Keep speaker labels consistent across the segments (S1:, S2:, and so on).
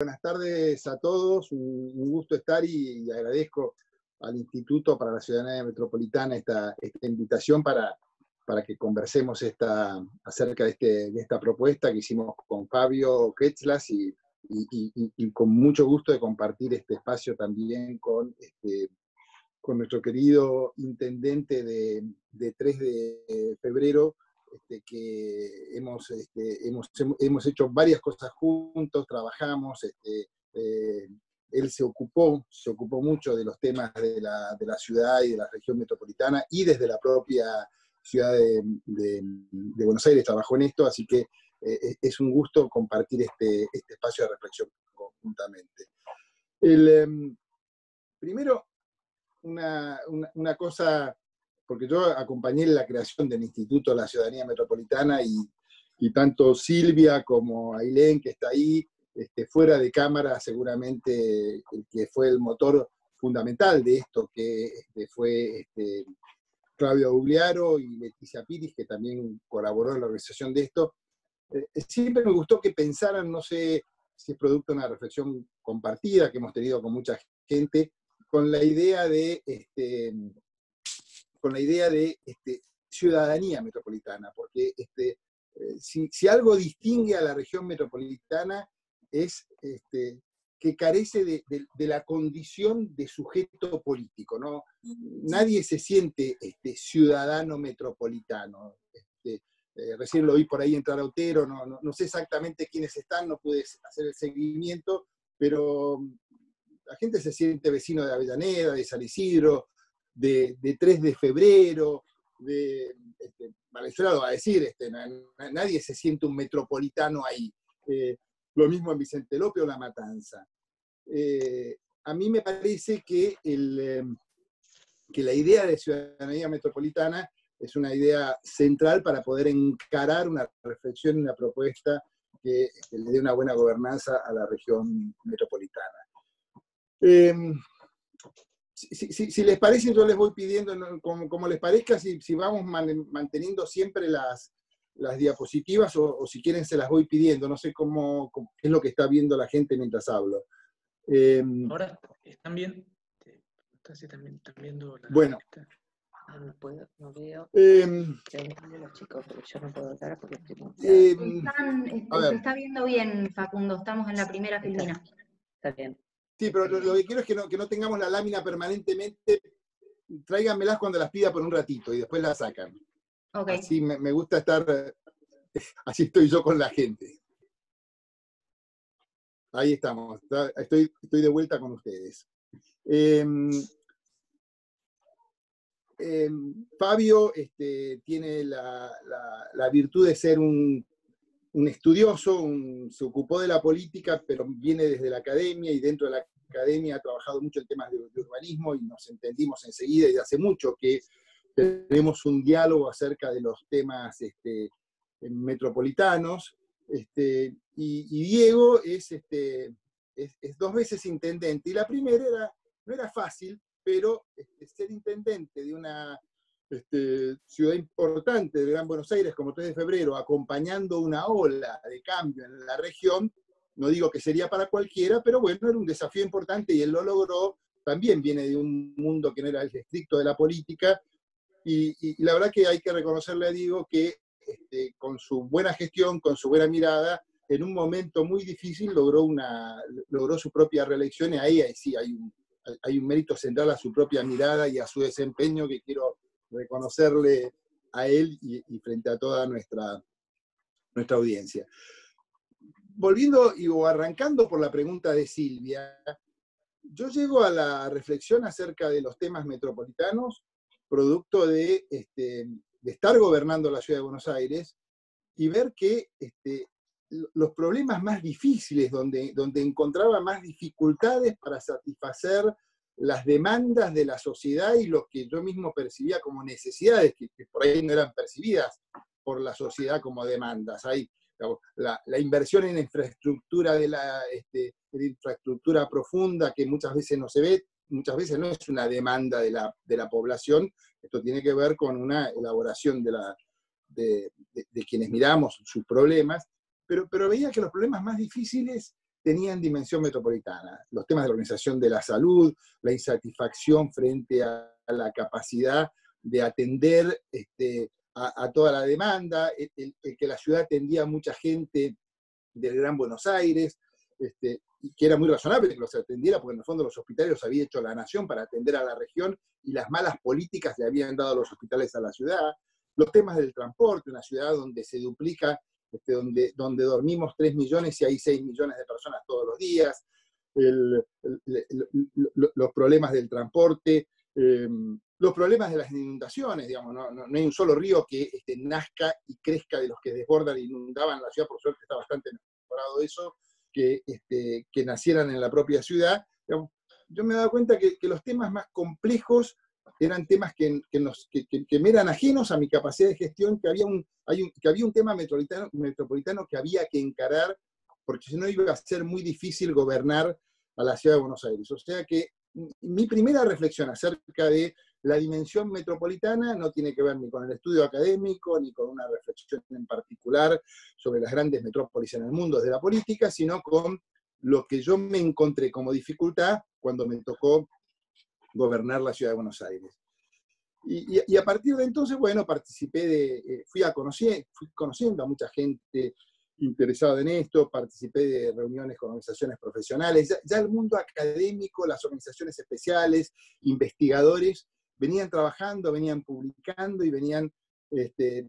S1: Buenas tardes a todos, un gusto estar y agradezco al Instituto para la Ciudadanía Metropolitana esta invitación para que conversemos acerca de esta propuesta que hicimos con Fabio Ketzlas y con mucho gusto de compartir este espacio también con nuestro querido intendente de 3 de febrero, que hemos hecho varias cosas juntos, trabajamos, él se ocupó mucho de los temas de la ciudad y de la región metropolitana, y desde la propia ciudad de Buenos Aires trabajó en esto, así que es un gusto compartir este espacio de reflexión conjuntamente. Primero, una cosa, porque yo acompañé la creación del Instituto de la Ciudadanía Metropolitana y tanto Silvia como Ailén, que está ahí, fuera de cámara, seguramente el que fue el motor fundamental de esto, que fue Claudio Gugliaro y Leticia Piris, que también colaboró en la organización de esto. Siempre me gustó que pensaran, no sé si es producto de una reflexión compartida que hemos tenido con mucha gente, con la idea de ciudadanía metropolitana, porque si algo distingue a la región metropolitana es que carece de la condición de sujeto político, ¿no? Nadie se siente ciudadano metropolitano. Recién lo vi por ahí entrar a Otero, no sé exactamente quiénes están, no pude hacer el seguimiento, pero la gente se siente vecino de Avellaneda, de San Isidro, de 3 de febrero, Balestrado va a decir, nadie se siente un metropolitano ahí. Lo mismo en Vicente López o La Matanza. A mí me parece que la idea de ciudadanía metropolitana es una idea central para poder encarar una reflexión y una propuesta que le dé una buena gobernanza a la región metropolitana. Si les parece, yo les voy pidiendo, como les parezca, si vamos manteniendo siempre las diapositivas o si quieren se las voy pidiendo, no sé qué es lo que está viendo la gente mientras hablo.
S2: Ahora están bien, también están viendo la...
S1: Bueno.
S3: No veo. Los chicos, pero yo no puedo hablar porque estoy
S4: se está viendo bien, Facundo, estamos en la primera filmina.
S3: Está bien.
S1: Sí, pero lo que quiero es que no tengamos la lámina permanentemente. Tráiganmelas cuando las pida por un ratito y después las sacan.
S4: Okay.
S1: Así me gusta estar, así estoy yo con la gente. Ahí estamos, estoy de vuelta con ustedes. Fabio tiene la virtud de ser un estudioso, se ocupó de la política, pero viene desde la academia, y dentro de la academia ha trabajado mucho en temas de urbanismo, y nos entendimos enseguida, y hace mucho que tenemos un diálogo acerca de los temas metropolitanos, y Diego es 2 veces intendente, y la primera no era fácil, pero ser intendente de una ciudad importante de Gran Buenos Aires como 3 de febrero, acompañando una ola de cambio en la región, no digo que sería para cualquiera, pero bueno, era un desafío importante y él lo logró. También viene de un mundo que no era el estricto de la política, y la verdad que hay que reconocerle a Diego que con su buena gestión, con su buena mirada, en un momento muy difícil logró su propia reelección, y ahí sí hay un mérito central a su propia mirada y a su desempeño que quiero reconocerle a él y frente a toda nuestra audiencia. Volviendo o arrancando por la pregunta de Silvia, yo llego a la reflexión acerca de los temas metropolitanos, producto de estar gobernando la ciudad de Buenos Aires y ver que los problemas más difíciles, donde encontraba más dificultades para satisfacer las demandas de la sociedad y lo que yo mismo percibía como necesidades, que por ahí no eran percibidas por la sociedad como demandas. Hay la inversión en infraestructura de infraestructura profunda, que muchas veces no se ve, muchas veces no es una demanda de la población. Esto tiene que ver con una elaboración de quienes miramos sus problemas, pero veía que los problemas más difíciles tenían dimensión metropolitana. Los temas de la organización de la salud, la insatisfacción frente a la capacidad de atender a toda la demanda, el que la ciudad atendía a mucha gente del Gran Buenos Aires, y que era muy razonable que los atendiera, porque en el fondo los hospitales los había hecho la nación para atender a la región, y las malas políticas le habían dado los hospitales a la ciudad. Los temas del transporte, una ciudad donde se duplica, donde dormimos 3 millones y hay 6 millones de personas todos los días, los problemas del transporte, los problemas de las inundaciones, digamos, no hay un solo río que nazca y crezca de los que desbordan e inundaban la ciudad. Por suerte está bastante mejorado eso, que nacieran en la propia ciudad. Digamos, yo me he dado cuenta que los temas más complejos eran temas que me eran ajenos a mi capacidad de gestión, que había un tema metropolitano que había que encarar, porque si no iba a ser muy difícil gobernar a la ciudad de Buenos Aires. O sea que mi primera reflexión acerca de la dimensión metropolitana no tiene que ver ni con el estudio académico, ni con una reflexión en particular sobre las grandes metrópolis en el mundo de la política, sino con lo que yo me encontré como dificultad cuando me tocó gobernar la ciudad de Buenos Aires. Y a partir de entonces, bueno, fui conociendo a mucha gente interesada en esto, participé de reuniones con organizaciones profesionales. Ya el mundo académico, las organizaciones especiales, investigadores, venían trabajando, venían publicando y venían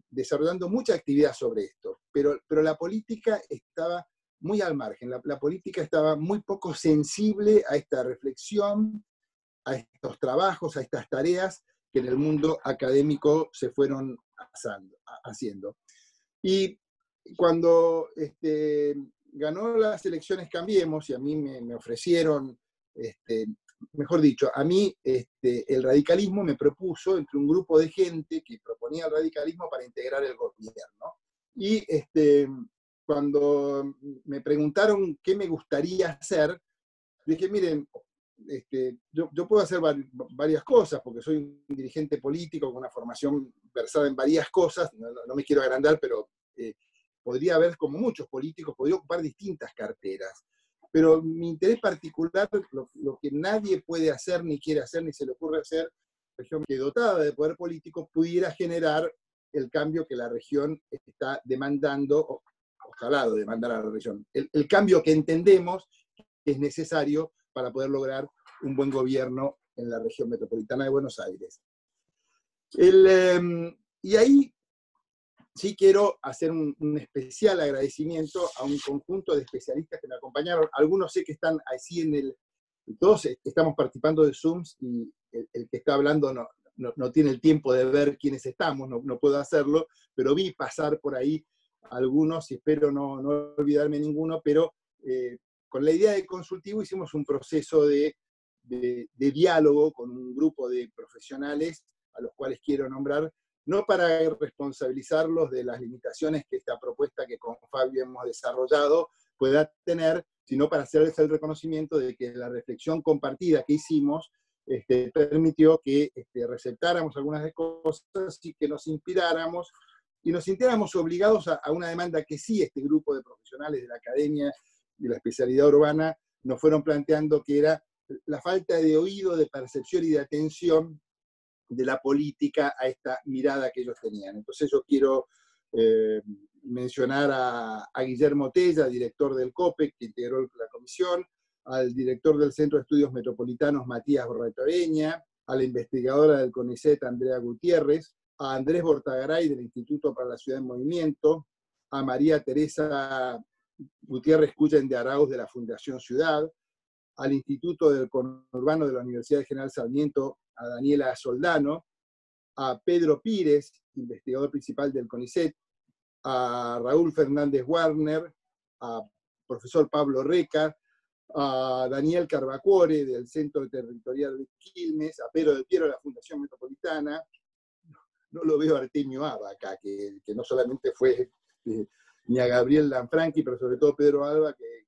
S1: desarrollando mucha actividad sobre esto. Pero la política estaba muy al margen, la política estaba muy poco sensible a esta reflexión, a estos trabajos, a estas tareas que en el mundo académico se fueron haciendo. Y cuando ganó las elecciones Cambiemos, y a mí me ofrecieron, mejor dicho, a mí el radicalismo me propuso entre un grupo de gente que proponía el radicalismo para integrar el gobierno. Y cuando me preguntaron qué me gustaría hacer, dije, miren, yo puedo hacer varias cosas, porque soy un dirigente político con una formación versada en varias cosas, no me quiero agrandar, pero podría haber, como muchos políticos, podría ocupar distintas carteras. Pero mi interés particular, lo que nadie puede hacer, ni quiere hacer, ni se le ocurre hacer, región que dotada de poder político pudiera generar el cambio que la región está demandando, ojalá lo demandara la región, el cambio que entendemos que es necesario para poder lograr un buen gobierno en la región metropolitana de Buenos Aires. Y ahí sí quiero hacer un especial agradecimiento a un conjunto de especialistas que me acompañaron. Algunos sé que están así todos estamos participando de Zooms y el que está hablando no tiene el tiempo de ver quiénes estamos, no puedo hacerlo, pero vi pasar por ahí algunos y espero no olvidarme ninguno, pero con la idea de Consultivo hicimos un proceso de diálogo con un grupo de profesionales a los cuales quiero nombrar, no para responsabilizarlos de las limitaciones que esta propuesta que con Fabio hemos desarrollado pueda tener, sino para hacerles el reconocimiento de que la reflexión compartida que hicimos permitió que receptáramos algunas cosas y que nos inspiráramos y nos sintiéramos obligados a una demanda que sí este grupo de profesionales de la academia y la especialidad urbana nos fueron planteando, que era la falta de oído, de percepción y de atención de la política a esta mirada que ellos tenían. Entonces yo quiero mencionar a Guillermo Tella, director del COPE, que integró la comisión, al director del Centro de Estudios Metropolitanos, Matías Borretoveña, a la investigadora del CONICET, Andrea Gutiérrez, a Andrés Bortagaray, del Instituto para la Ciudad en Movimiento, a María Teresa Gutiérrez Cullen de Arauz, de la Fundación Ciudad, al Instituto del Conurbano de la Universidad General Sarmiento, a Daniela Soldano, a Pedro Pires, investigador principal del CONICET, a Raúl Fernández Warner, a profesor Pablo Reca, a Daniel Carvacuore, del Centro Territorial de Quilmes, a Pedro del Piero, de la Fundación Metropolitana. No lo veo a Artemio Aba acá, que no solamente fue, ni a Gabriel Lanfranchi, pero sobre todo Pedro Alba, que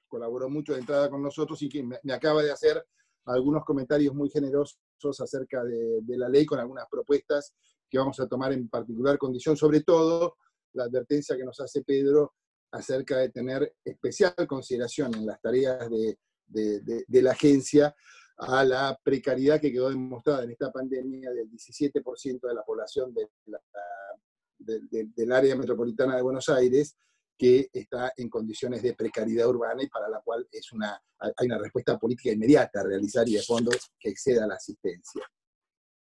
S1: colaboró mucho de entrada con nosotros y que me acaba de hacer algunos comentarios muy generosos acerca de la ley, con algunas propuestas que vamos a tomar en particular condición, sobre todo la advertencia que nos hace Pedro acerca de tener especial consideración en las tareas de la agencia a la precariedad que quedó demostrada en esta pandemia del 17% de la población del área metropolitana de Buenos Aires, que está en condiciones de precariedad urbana y para la cual hay una respuesta política inmediata a realizar y de fondo que exceda la asistencia.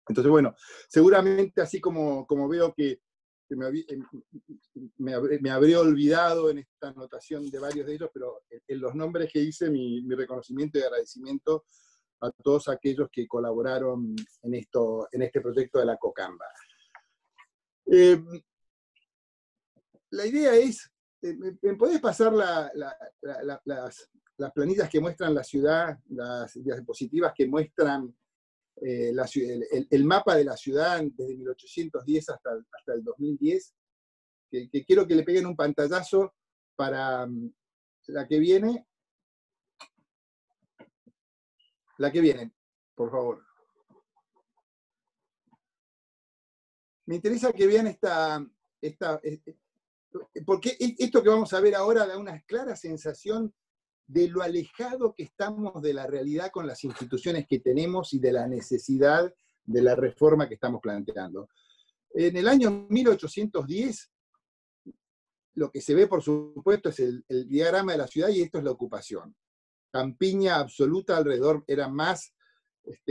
S1: Entonces, bueno, seguramente así como veo que me habré olvidado en esta anotación de varios de ellos, pero en los nombres que hice, mi reconocimiento y agradecimiento a todos aquellos que colaboraron en este proyecto de la COCAMBA. La idea es, ¿me podés pasar las planillas que muestran la ciudad, las diapositivas que muestran el mapa de la ciudad desde 1810 hasta el 2010? Que quiero que le peguen un pantallazo para la que viene. La que viene, por favor. Me interesa que vean porque esto que vamos a ver ahora da una clara sensación de lo alejado que estamos de la realidad con las instituciones que tenemos y de la necesidad de la reforma que estamos planteando. En el año 1810, lo que se ve, por supuesto, es el diagrama de la ciudad, y esto es la ocupación. Campiña absoluta alrededor, era más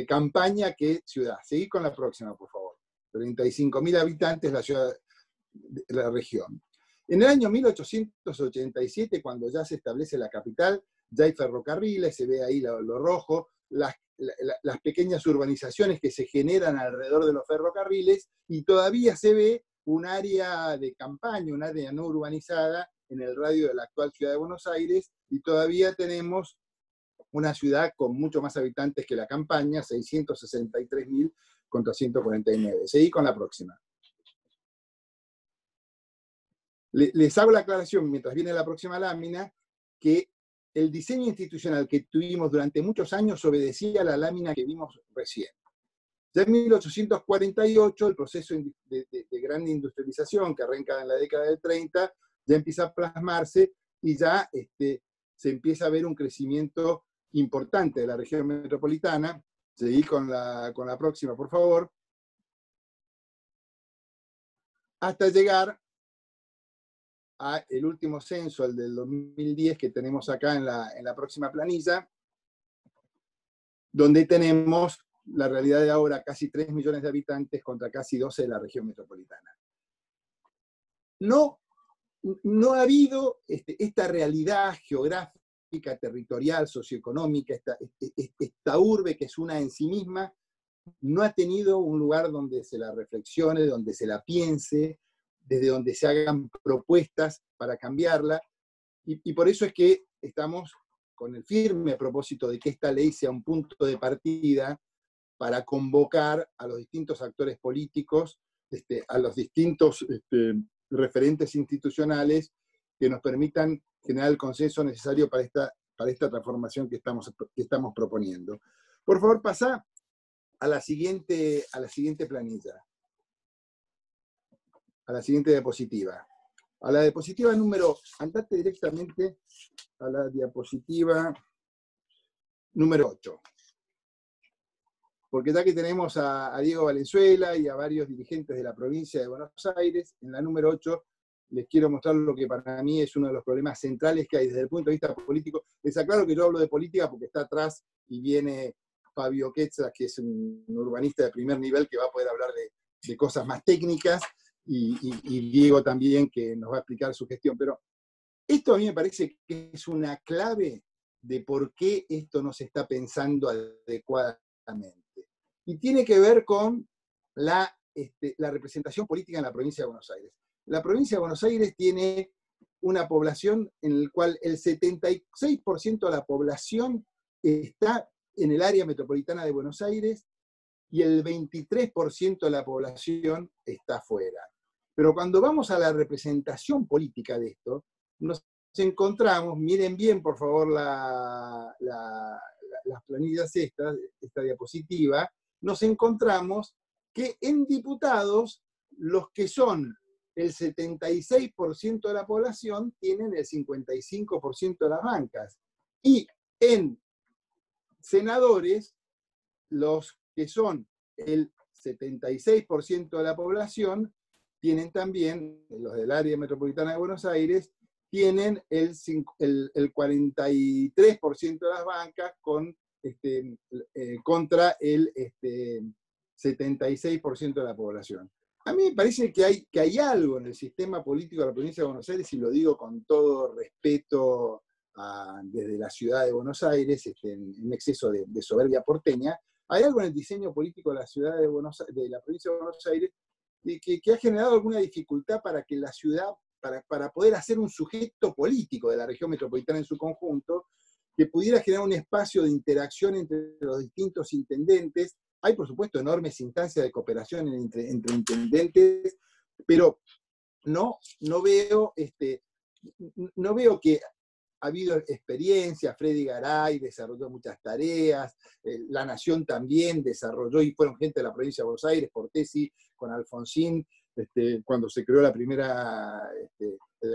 S1: campaña que ciudad. Seguí con la próxima, por favor. 35.000 habitantes la ciudad, la región. En el año 1887, cuando ya se establece la capital, ya hay ferrocarriles, se ve ahí lo rojo, las pequeñas urbanizaciones que se generan alrededor de los ferrocarriles, y todavía se ve un área de campaña, un área no urbanizada en el radio de la actual ciudad de Buenos Aires, y todavía tenemos una ciudad con mucho más habitantes que la campaña, 663.000 contra 149. Seguí con la próxima. Les hago la aclaración, mientras viene la próxima lámina, que el diseño institucional que tuvimos durante muchos años obedecía a la lámina que vimos recién. Ya en 1848, el proceso de gran industrialización que arranca en la década del 30, ya empieza a plasmarse y ya se empieza a ver un crecimiento importante de la región metropolitana. Seguí con la próxima, por favor. Hasta llegar al último censo, el del 2010, que tenemos acá en la próxima planilla, donde tenemos la realidad de ahora, casi 3 millones de habitantes contra casi 12 de la región metropolitana. No ha habido esta realidad geográfica, territorial, socioeconómica, esta urbe que es una en sí misma, no ha tenido un lugar donde se la reflexione, donde se la piense, desde donde se hagan propuestas para cambiarla, y por eso es que estamos con el firme propósito de que esta ley sea un punto de partida para convocar a los distintos actores políticos, a los distintos referentes institucionales que nos permitan generar el consenso necesario para esta transformación que estamos proponiendo. Por favor, pasa a la siguiente planilla, a la siguiente diapositiva. A la diapositiva andate directamente a la diapositiva número 8. Porque ya que tenemos a Diego Valenzuela y a varios dirigentes de la provincia de Buenos Aires, en la número 8 les quiero mostrar lo que para mí es uno de los problemas centrales que hay desde el punto de vista político. Les aclaro que yo hablo de política porque está atrás y viene Fabio Quetzas, que es un urbanista de primer nivel que va a poder hablar de cosas más técnicas, y Diego también, que nos va a explicar su gestión. Pero esto a mí me parece que es una clave de por qué esto no se está pensando adecuadamente. Y tiene que ver con la representación política en la provincia de Buenos Aires. La provincia de Buenos Aires tiene una población en la cual el 76% de la población está en el área metropolitana de Buenos Aires y el 23% de la población está fuera. Pero cuando vamos a la representación política de esto, nos encontramos, miren bien por favor las planillas esta diapositiva, nos encontramos que en diputados los que son el 76% de la población tienen el 55% de las bancas. Y en senadores, los que son el 76% de la población tienen también, los del área metropolitana de Buenos Aires, tienen el 43% de las bancas contra el 76% de la población. A mí me parece que hay algo en el sistema político de la provincia de Buenos Aires, y lo digo con todo respeto desde la ciudad de Buenos Aires, en un exceso de soberbia porteña. Hay algo en el diseño político de la ciudad de la provincia de Buenos Aires que ha generado alguna dificultad para que la ciudad, para poder hacer un sujeto político de la región metropolitana en su conjunto, que pudiera generar un espacio de interacción entre los distintos intendentes. Hay, por supuesto, enormes instancias de cooperación entre intendentes, pero no veo que ha habido experiencia. Freddy Garay desarrolló muchas tareas, La Nación también desarrolló, y fueron gente de la provincia de Buenos Aires, Portesi con Alfonsín, cuando se creó el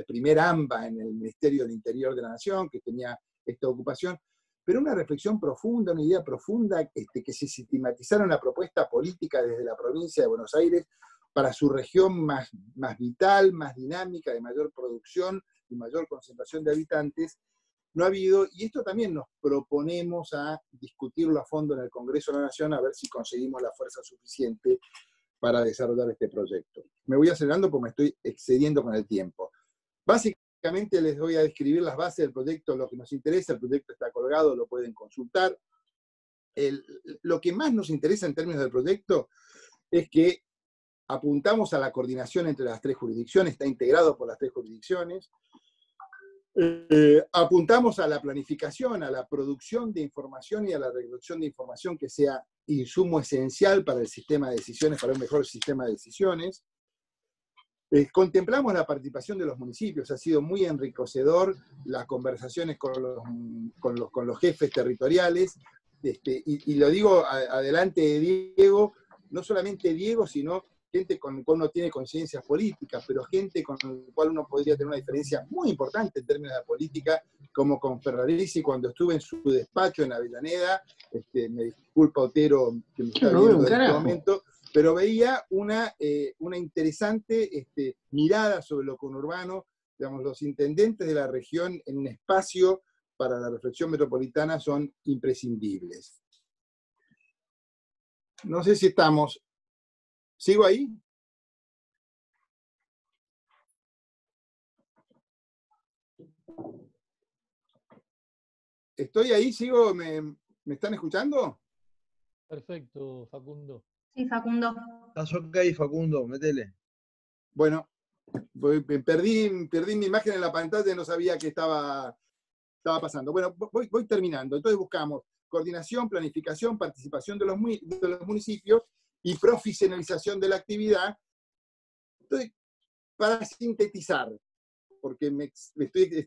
S1: primer AMBA en el Ministerio del Interior de la Nación, que tenía esta ocupación, pero una reflexión profunda, una idea profunda, que se sistematizaron una propuesta política desde la provincia de Buenos Aires para su región más vital, más dinámica, de mayor producción y mayor concentración de habitantes, no ha habido, y esto también nos proponemos a discutirlo a fondo en el Congreso de la Nación, a ver si conseguimos la fuerza suficiente para desarrollar este proyecto. Me voy acelerando porque me estoy excediendo con el tiempo. Básicamente les voy a describir las bases del proyecto, lo que nos interesa. El proyecto está colgado, lo pueden consultar. Lo que más nos interesa en términos del proyecto es que apuntamos a la coordinación entre las tres jurisdicciones, está integrado por las tres jurisdicciones. Apuntamos a la planificación, a la producción de información y a la recolección de información que sea insumo esencial para el sistema de decisiones, para un mejor sistema de decisiones. Contemplamos la participación de los municipios, ha sido muy enriquecedor las conversaciones con los jefes territoriales, y lo digo adelante de Diego, no solamente Diego, sino gente con la cual uno tiene conciencias políticas, pero gente con la cual uno podría tener una diferencia muy importante en términos de la política, como con Ferraresi cuando estuve en su despacho en Avellaneda. Me disculpa Otero que me está viendo en este momento, pero veía una interesante mirada sobre lo conurbano. Digamos, los intendentes de la región en un espacio para la reflexión metropolitana son imprescindibles. No sé si estamos... ¿Sigo ahí? ¿Estoy ahí? ¿Sigo? ¿Me están escuchando?
S5: Perfecto, Facundo.
S4: Sí, Facundo.
S6: Estás ok, Facundo, métele.
S1: Bueno, perdí mi imagen en la pantalla y no sabía qué estaba pasando. Bueno, voy terminando. Entonces buscamos coordinación, planificación, participación de los municipios y profesionalización de la actividad. Entonces, para sintetizar, porque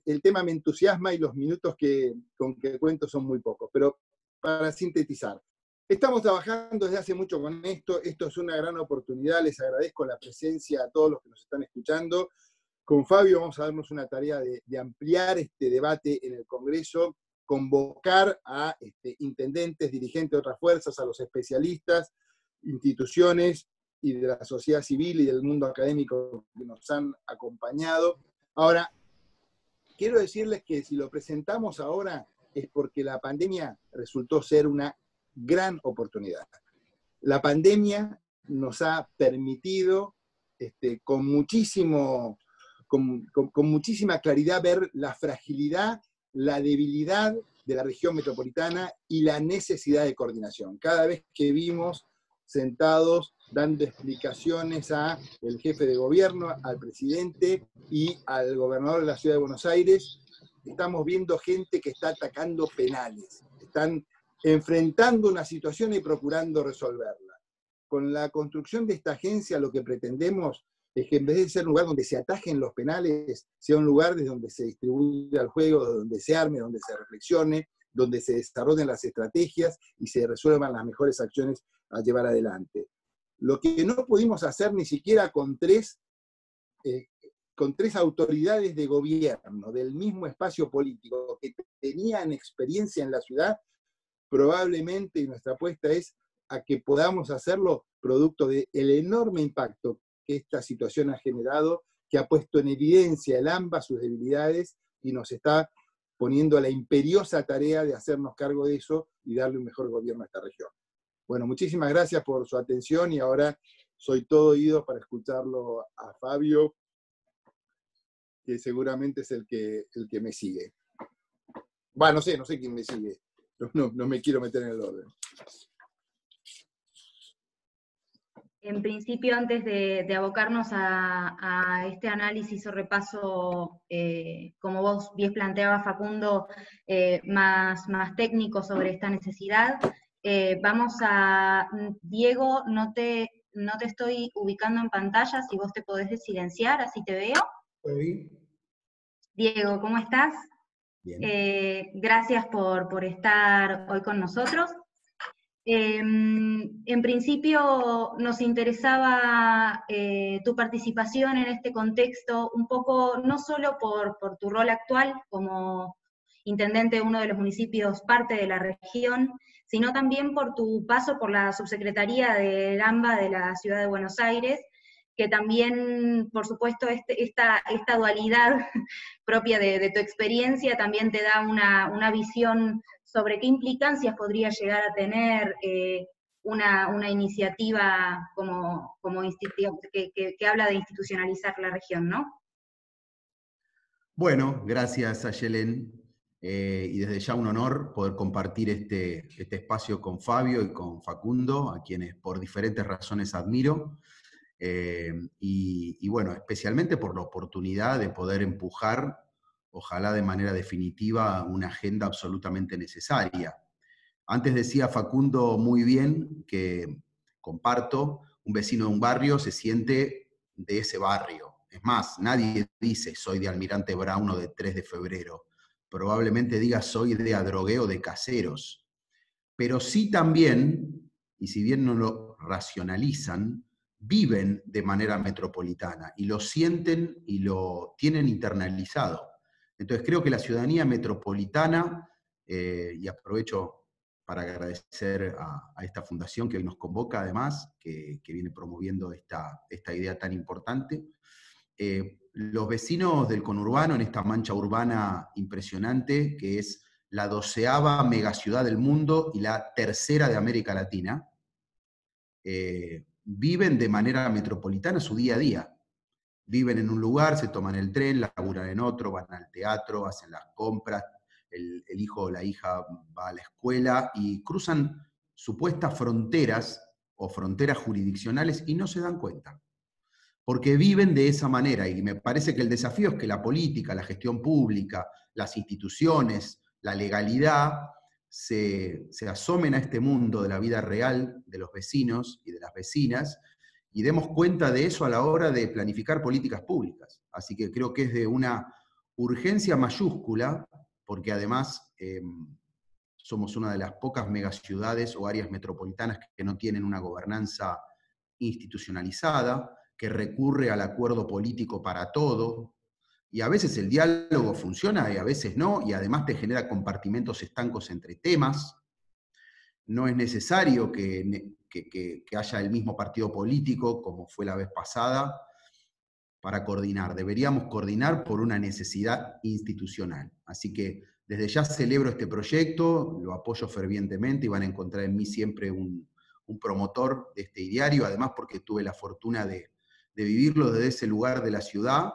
S1: el tema me entusiasma y los minutos con que cuento son muy pocos, pero para sintetizar, estamos trabajando desde hace mucho con esto es una gran oportunidad, les agradezco la presencia a todos los que nos están escuchando. Con Fabio vamos a darnos una tarea de ampliar este debate en el Congreso, convocar a intendentes, dirigentes de otras fuerzas, a los especialistas, instituciones y de la sociedad civil y del mundo académico que nos han acompañado. Ahora, quiero decirles que si lo presentamos ahora es porque la pandemia resultó ser una gran oportunidad. La pandemia nos ha permitido con muchísima claridad ver la fragilidad, la debilidad de la región metropolitana y la necesidad de coordinación. Cada vez que vimos sentados dando explicaciones al jefe de gobierno, al presidente y al gobernador de la ciudad de Buenos Aires, estamos viendo gente que está atacando penales, están enfrentando una situación y procurando resolverla. Con la construcción de esta agencia lo que pretendemos es que en vez de ser un lugar donde se atajen los penales, sea un lugar desde donde se distribuya el juego, donde se arme, donde se reflexione, donde se desarrollen las estrategias y se resuelvan las mejores acciones a llevar adelante. Lo que no pudimos hacer ni siquiera con 3 con 3 autoridades de gobierno del mismo espacio político que tenían experiencia en la ciudad, probablemente nuestra apuesta es a que podamos hacerlo producto del enorme impacto que esta situación ha generado, que ha puesto en evidencia el AMBA sus debilidades y nos está poniendo a la imperiosa tarea de hacernos cargo de eso y darle un mejor gobierno a esta región. Bueno, muchísimas gracias por su atención y ahora soy todo oídos para escucharlo a Fabio, que seguramente es el que me sigue. Bueno, no sé quién me sigue. No me quiero meter en el orden.
S4: En principio, antes de abocarnos a este análisis o repaso, como vos bien planteabas, Facundo, más técnico sobre esta necesidad, vamos a... Diego, no te estoy ubicando en pantalla, si vos te podés silenciar, así te veo.
S7: Sí.
S4: Diego, ¿cómo estás?
S7: Bien.
S4: Gracias por estar hoy con nosotros. En principio nos interesaba tu participación en este contexto, un poco no solo por tu rol actual como intendente de uno de los municipios parte de la región, sino también por tu paso por la subsecretaría del AMBA de la Ciudad de Buenos Aires, que también, por supuesto, esta dualidad propia de tu experiencia también te da una visión sobre qué implicancias podría llegar a tener una iniciativa que habla de institucionalizar la región, ¿no?
S8: Bueno, gracias a Yelen, y desde ya un honor poder compartir este espacio con Fabio y con Facundo, a quienes por diferentes razones admiro, y bueno, especialmente por la oportunidad de poder empujar, ojalá de manera definitiva, una agenda absolutamente necesaria. Antes decía Facundo muy bien que comparto, un vecino de un barrio se siente de ese barrio. Es más, nadie dice soy de Almirante Brown o de 3 de febrero. Probablemente diga soy de Adrogué o de Caseros. Pero sí también, y si bien no lo racionalizan, viven de manera metropolitana y lo sienten y lo tienen internalizado. Entonces creo que la ciudadanía metropolitana, y aprovecho para agradecer a esta fundación que hoy nos convoca además, que viene promoviendo esta idea tan importante. Los vecinos del conurbano, en esta mancha urbana impresionante, que es la 12ª megaciudad del mundo y la 3ª de América Latina, viven de manera metropolitana su día a día. Viven en un lugar, se toman el tren, laburan en otro, van al teatro, hacen las compras, el hijo o la hija va a la escuela y cruzan supuestas fronteras o fronteras jurisdiccionales y no se dan cuenta. Porque viven de esa manera y me parece que el desafío es que la política, la gestión pública, las instituciones, la legalidad se asomen a este mundo de la vida real de los vecinos y de las vecinas y demos cuenta de eso a la hora de planificar políticas públicas. Así que creo que es de una urgencia mayúscula, porque además somos una de las pocas megaciudades o áreas metropolitanas que no tienen una gobernanza institucionalizada, que recurre al acuerdo político para todo, y a veces el diálogo funciona y a veces no, y además te genera compartimentos estancos entre temas. No es necesario que haya el mismo partido político, como fue la vez pasada, para coordinar. Deberíamos coordinar por una necesidad institucional. Así que desde ya celebro este proyecto, lo apoyo fervientemente y van a encontrar en mí siempre un promotor de este ideario, además porque tuve la fortuna de vivirlo desde ese lugar de la ciudad,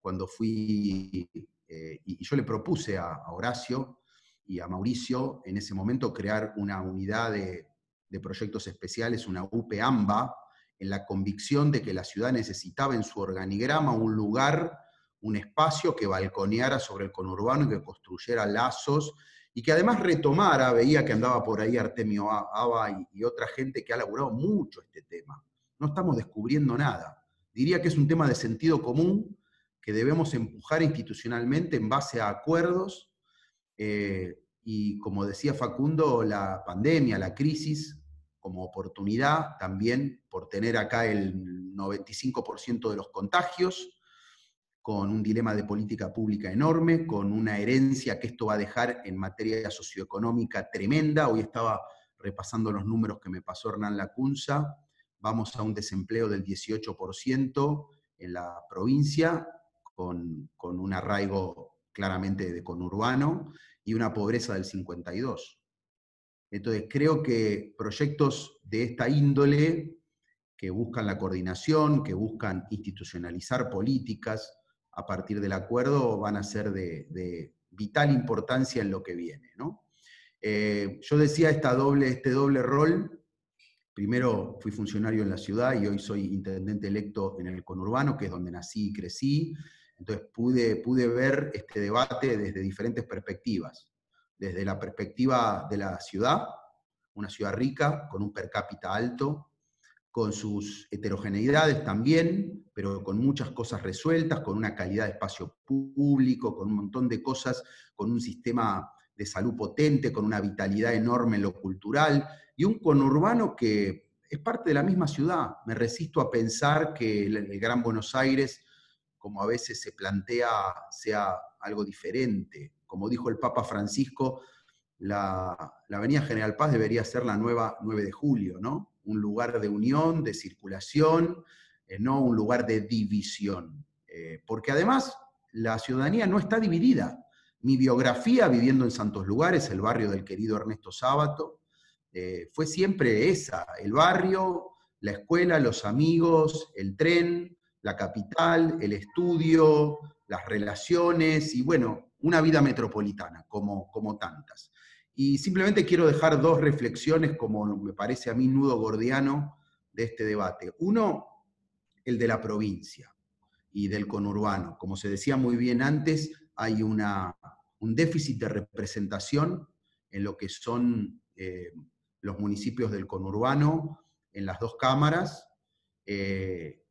S8: cuando fui, y yo le propuse a Horacio y a Mauricio en ese momento crear una unidad de proyectos especiales, una UPAMBA, en la convicción de que la ciudad necesitaba en su organigrama un lugar, un espacio que balconeara sobre el conurbano y que construyera lazos, y que además retomara, veía que andaba por ahí Artemio Aba y otra gente que ha laburado mucho este tema. No estamos descubriendo nada. Diría que es un tema de sentido común que debemos empujar institucionalmente en base a acuerdos, y como decía Facundo, la pandemia, la crisis, como oportunidad también por tener acá el 95% de los contagios, con un dilema de política pública enorme, con una herencia que esto va a dejar en materia socioeconómica tremenda. Hoy estaba repasando los números que me pasó Hernán Lacunza. Vamos a un desempleo del 18% en la provincia, con un arraigo claramente de conurbano, y una pobreza del 52%. Entonces creo que proyectos de esta índole, que buscan la coordinación, que buscan institucionalizar políticas a partir del acuerdo, van a ser de vital importancia en lo que viene, ¿no? Yo decía este doble rol. Primero fui funcionario en la ciudad y hoy soy intendente electo en el conurbano, que es donde nací y crecí. Entonces pude ver este debate desde diferentes perspectivas. Desde la perspectiva de la ciudad, una ciudad rica, con un per cápita alto, con sus heterogeneidades también, pero con muchas cosas resueltas, con una calidad de espacio público, con un montón de cosas, con un sistema de salud potente, con una vitalidad enorme en lo cultural, y un conurbano que es parte de la misma ciudad. Me resisto a pensar que el Gran Buenos Aires, como a veces se plantea, sea algo diferente. Como dijo el Papa Francisco, la Avenida General Paz debería ser la nueva 9 de julio, ¿no? Un lugar de unión, de circulación, no un lugar de división. Porque además la ciudadanía no está dividida. Mi biografía, viviendo en Santos Lugares, el barrio del querido Ernesto Sábato, fue siempre esa: el barrio, la escuela, los amigos, el tren, la capital, el estudio, las relaciones y, bueno, una vida metropolitana, como tantas. Y simplemente quiero dejar dos reflexiones, como me parece a mí nudo gordiano de este debate. Uno, el de la provincia y del conurbano. Como se decía muy bien antes, hay un déficit de representación en lo que son los municipios del conurbano en las dos cámaras.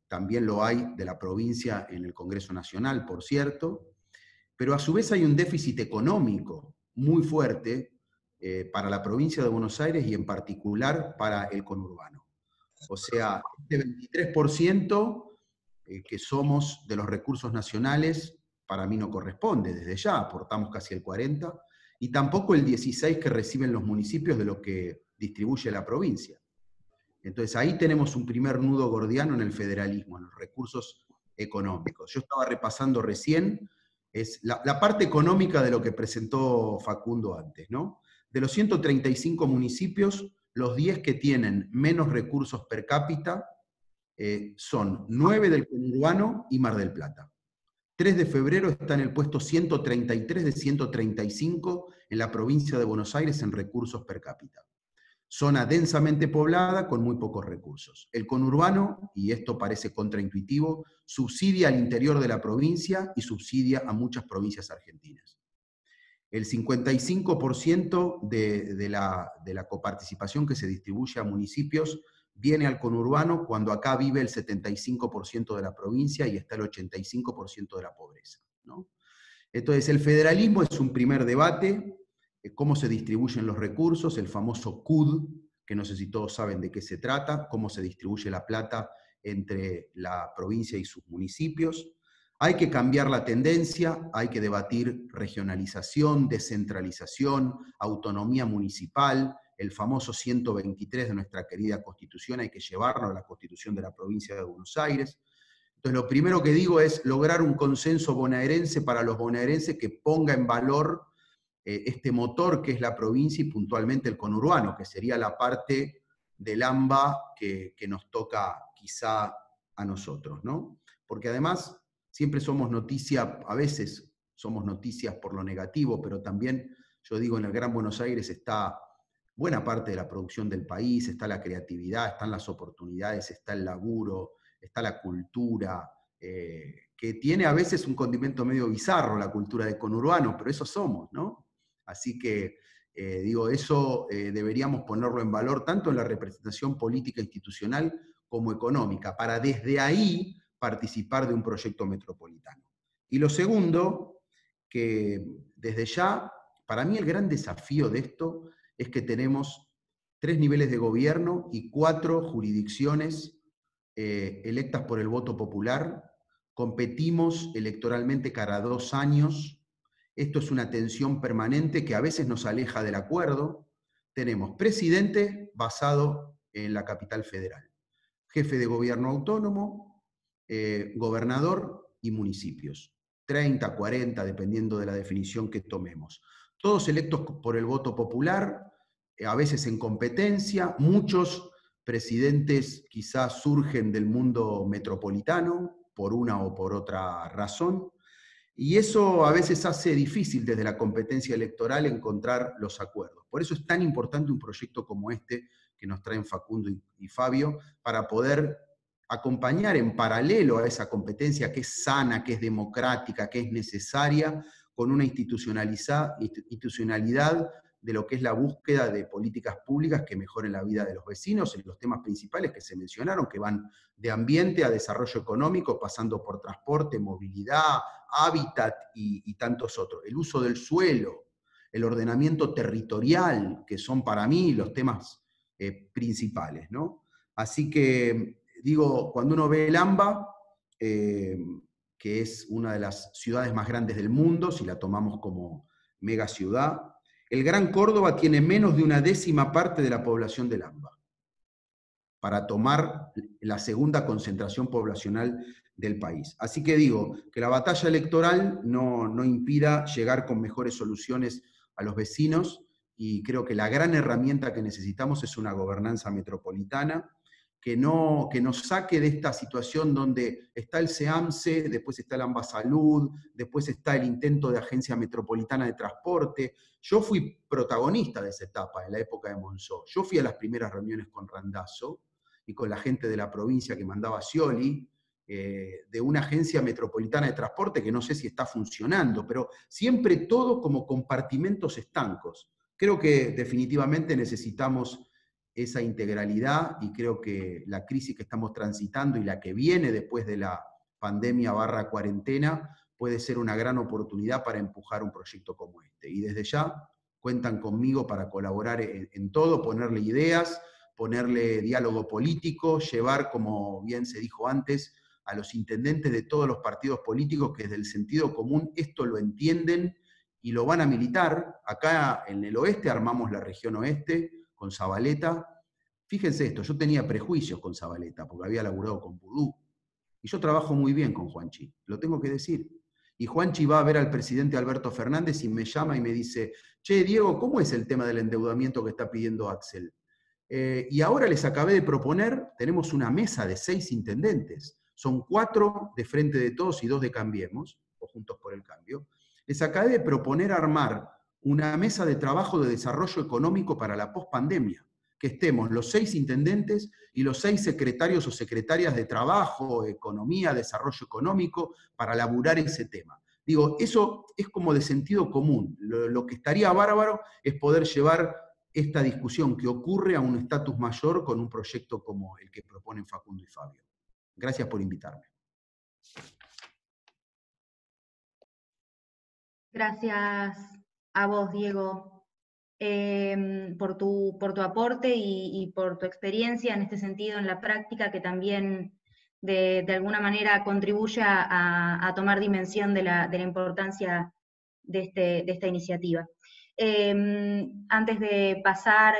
S8: También lo hay de la provincia en el Congreso Nacional, por cierto. Pero a su vez hay un déficit económico muy fuerte para la provincia de Buenos Aires y en particular para el conurbano. O sea, este 23% que somos de los recursos nacionales, para mí no corresponde, desde ya aportamos casi el 40%, y tampoco el 16% que reciben los municipios de lo que distribuye la provincia. Entonces ahí tenemos un primer nudo gordiano en el federalismo, en los recursos económicos. Yo estaba repasando recién, es la parte económica de lo que presentó Facundo antes, ¿no? De los 135 municipios, los 10 que tienen menos recursos per cápita son 9 del conurbano y Mar del Plata. 3 de febrero está en el puesto 133 de 135 en la provincia de Buenos Aires en recursos per cápita. Zona densamente poblada con muy pocos recursos. El conurbano, y esto parece contraintuitivo, subsidia al interior de la provincia y subsidia a muchas provincias argentinas. El 55% de la coparticipación que se distribuye a municipios viene al conurbano, cuando acá vive el 75% de la provincia y está el 85% de la pobreza, ¿no? Entonces, el federalismo es un primer debate, cómo se distribuyen los recursos, el famoso CUD, que no sé si todos saben de qué se trata, cómo se distribuye la plata entre la provincia y sus municipios. Hay que cambiar la tendencia, hay que debatir regionalización, descentralización, autonomía municipal, el famoso 123 de nuestra querida Constitución, hay que llevarlo a la Constitución de la provincia de Buenos Aires. Entonces lo primero que digo es lograr un consenso bonaerense para los bonaerenses que ponga en valor este motor que es la provincia y puntualmente el conurbano, que sería la parte del AMBA que nos toca quizá a nosotros, ¿no? Porque además siempre somos noticia, a veces somos noticias por lo negativo, pero también, yo digo, en el Gran Buenos Aires está buena parte de la producción del país, está la creatividad, están las oportunidades, está el laburo, está la cultura, que tiene a veces un condimento medio bizarro la cultura de conurbano, pero eso somos, ¿no? Así que, digo, eso deberíamos ponerlo en valor tanto en la representación política institucional como económica, para desde ahí participar de un proyecto metropolitano. Y lo segundo, que desde ya, para mí el gran desafío de esto es que tenemos 3 niveles de gobierno y 4 jurisdicciones electas por el voto popular, competimos electoralmente cada 2 años, esto es una tensión permanente que a veces nos aleja del acuerdo. Tenemos presidente basado en la capital federal, jefe de gobierno autónomo, gobernador y municipios, 30, 40, dependiendo de la definición que tomemos. Todos electos por el voto popular, a veces en competencia, muchos presidentes quizás surgen del mundo metropolitano, por una o por otra razón, y eso a veces hace difícil desde la competencia electoral encontrar los acuerdos. Por eso es tan importante un proyecto como este que nos traen Facundo y Fabio, para poder acompañar en paralelo a esa competencia que es sana, que es democrática, que es necesaria, con una institucionalidad de lo que es la búsqueda de políticas públicas que mejoren la vida de los vecinos en los temas principales que se mencionaron, que van de ambiente a desarrollo económico, pasando por transporte, movilidad, hábitat y tantos otros. El uso del suelo, el ordenamiento territorial, que son para mí los temas principales, ¿no? Así que, digo, cuando uno ve el AMBA, que es una de las ciudades más grandes del mundo, si la tomamos como mega ciudad, el Gran Córdoba tiene menos de 1/10 parte de la población del AMBA, para tomar la segunda concentración poblacional del país. Así que digo, que la batalla electoral no impida llegar con mejores soluciones a los vecinos, y creo que la gran herramienta que necesitamos es una gobernanza metropolitana que nos saque de esta situación donde está el SEAMSE, después está el AMBA Salud, después está el intento de Agencia Metropolitana de Transporte. Yo fui protagonista de esa etapa en la época de Monzó. Yo fui a las primeras reuniones con Randazzo y con la gente de la provincia que mandaba Scioli, de una agencia metropolitana de transporte que no sé si está funcionando, pero siempre todo como compartimentos estancos. Creo que definitivamente necesitamos esa integralidad, y creo que la crisis que estamos transitando y la que viene después de la pandemia / cuarentena puede ser una gran oportunidad para empujar un proyecto como este. Y desde ya cuentan conmigo para colaborar en todo, ponerle ideas, ponerle diálogo político, llevar, como bien se dijo antes, a los intendentes de todos los partidos políticos que desde el sentido común esto lo entienden y lo van a militar. Acá en el oeste armamos la región oeste con Zabaleta. Fíjense esto, yo tenía prejuicios con Zabaleta porque había laburado con Vudú, y yo trabajo muy bien con Juanchi, lo tengo que decir. Y Juanchi va a ver al presidente Alberto Fernández y me llama y me dice: che, Diego, ¿cómo es el tema del endeudamiento que está pidiendo Axel? Y ahora les acabé de proponer, tenemos una mesa de 6 intendentes, son 4 de Frente de Todos y 2 de Cambiemos, o Juntos por el Cambio. Les acabé de proponer armar una mesa de trabajo de desarrollo económico para la pospandemia, que estemos los 6 intendentes y los 6 secretarios o secretarias de trabajo, economía, desarrollo económico, para laburar ese tema. Digo, eso es como de sentido común. Lo que estaría bárbaro es poder llevar esta discusión que ocurre a un estatus mayor con un proyecto como el que proponen Facundo y Fabio. Gracias por invitarme.
S4: Gracias a vos, Diego, por tu aporte y por tu experiencia en este sentido, en la práctica, que también de alguna manera contribuye a tomar dimensión de la importancia de esta iniciativa. Antes de pasar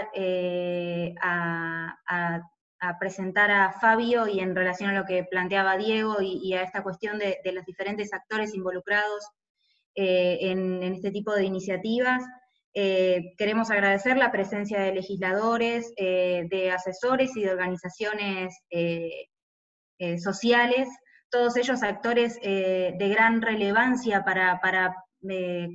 S4: a presentar a Fabio, y en relación a lo que planteaba Diego y a esta cuestión de los diferentes actores involucrados en este tipo de iniciativas, queremos agradecer la presencia de legisladores, de asesores y de organizaciones sociales, todos ellos actores de gran relevancia para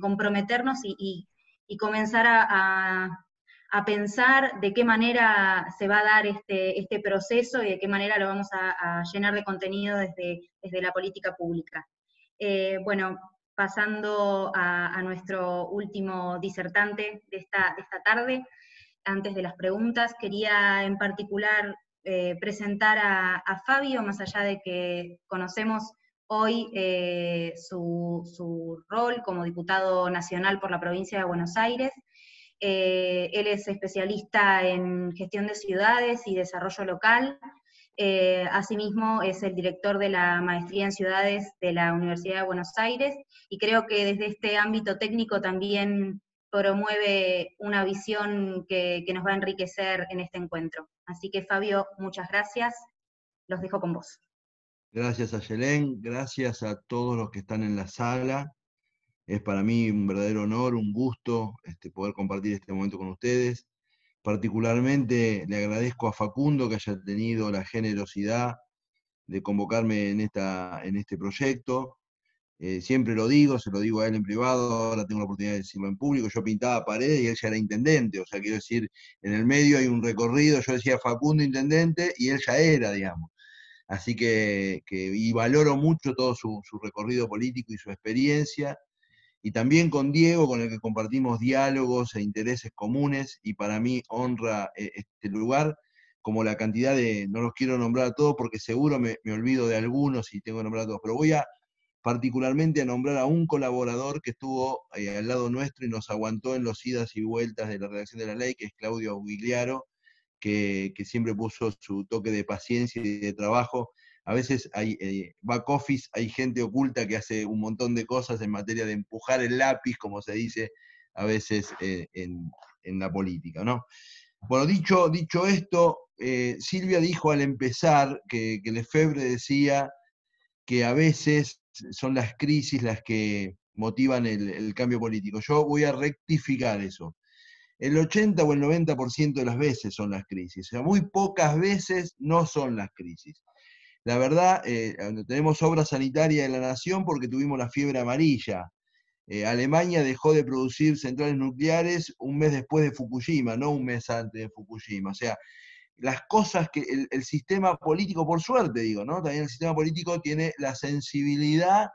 S4: comprometernos y comenzar a pensar de qué manera se va a dar este proceso y de qué manera lo vamos a llenar de contenido desde la política pública. Bueno, pasando a nuestro último disertante de esta tarde, antes de las preguntas, quería en particular presentar a Fabio, más allá de que conocemos hoy su rol como diputado nacional por la provincia de Buenos Aires. Él es especialista en gestión de ciudades y desarrollo local, Asimismo, es el director de la Maestría en Ciudades de la Universidad de Buenos Aires, y creo que desde este ámbito técnico también promueve una visión que nos va a enriquecer en este encuentro. Así que, Fabio, muchas gracias. Los dejo con vos.
S6: Gracias a Yelén, gracias a todos los que están en la sala. Es para mí un verdadero honor, un gusto poder compartir este momento con ustedes. Particularmente le agradezco a Facundo que haya tenido la generosidad de convocarme en este proyecto. Siempre lo digo, se lo digo a él en privado, ahora tengo la oportunidad de decirlo en público. Yo pintaba paredes y él ya era intendente, o sea, quiero decir, en el medio hay un recorrido, yo decía Facundo intendente y él ya era, digamos. Así y valoro mucho todo su recorrido político y su experiencia. Y también con Diego, con el que compartimos diálogos e intereses comunes, y para mí honra este lugar, como la cantidad no los quiero nombrar a todos porque seguro me olvido de algunos y tengo que nombrar a todos, pero voy particularmente a nombrar a un colaborador que estuvo al lado nuestro y nos aguantó en los idas y vueltas de la redacción de la ley, que es Claudio Auguiliaro, que siempre puso su toque de paciencia y de trabajo. A veces hay back office, hay gente oculta que hace un montón de cosas en materia de empujar el lápiz, como se dice a veces en la política, ¿no? Bueno, dicho esto, Silvia dijo al empezar que Lefebvre decía que a veces son las crisis las que motivan el cambio político. Yo voy a rectificar eso. El 80 o el 90% de las veces son las crisis, o sea, muy pocas veces no son las crisis. La verdad, tenemos obra sanitaria de la nación porque tuvimos la fiebre amarilla. Alemania dejó de producir centrales nucleares un mes después de Fukushima, no un mes antes de Fukushima. O sea, las cosas que el sistema político, por suerte digo, ¿no? También el sistema político tiene la sensibilidad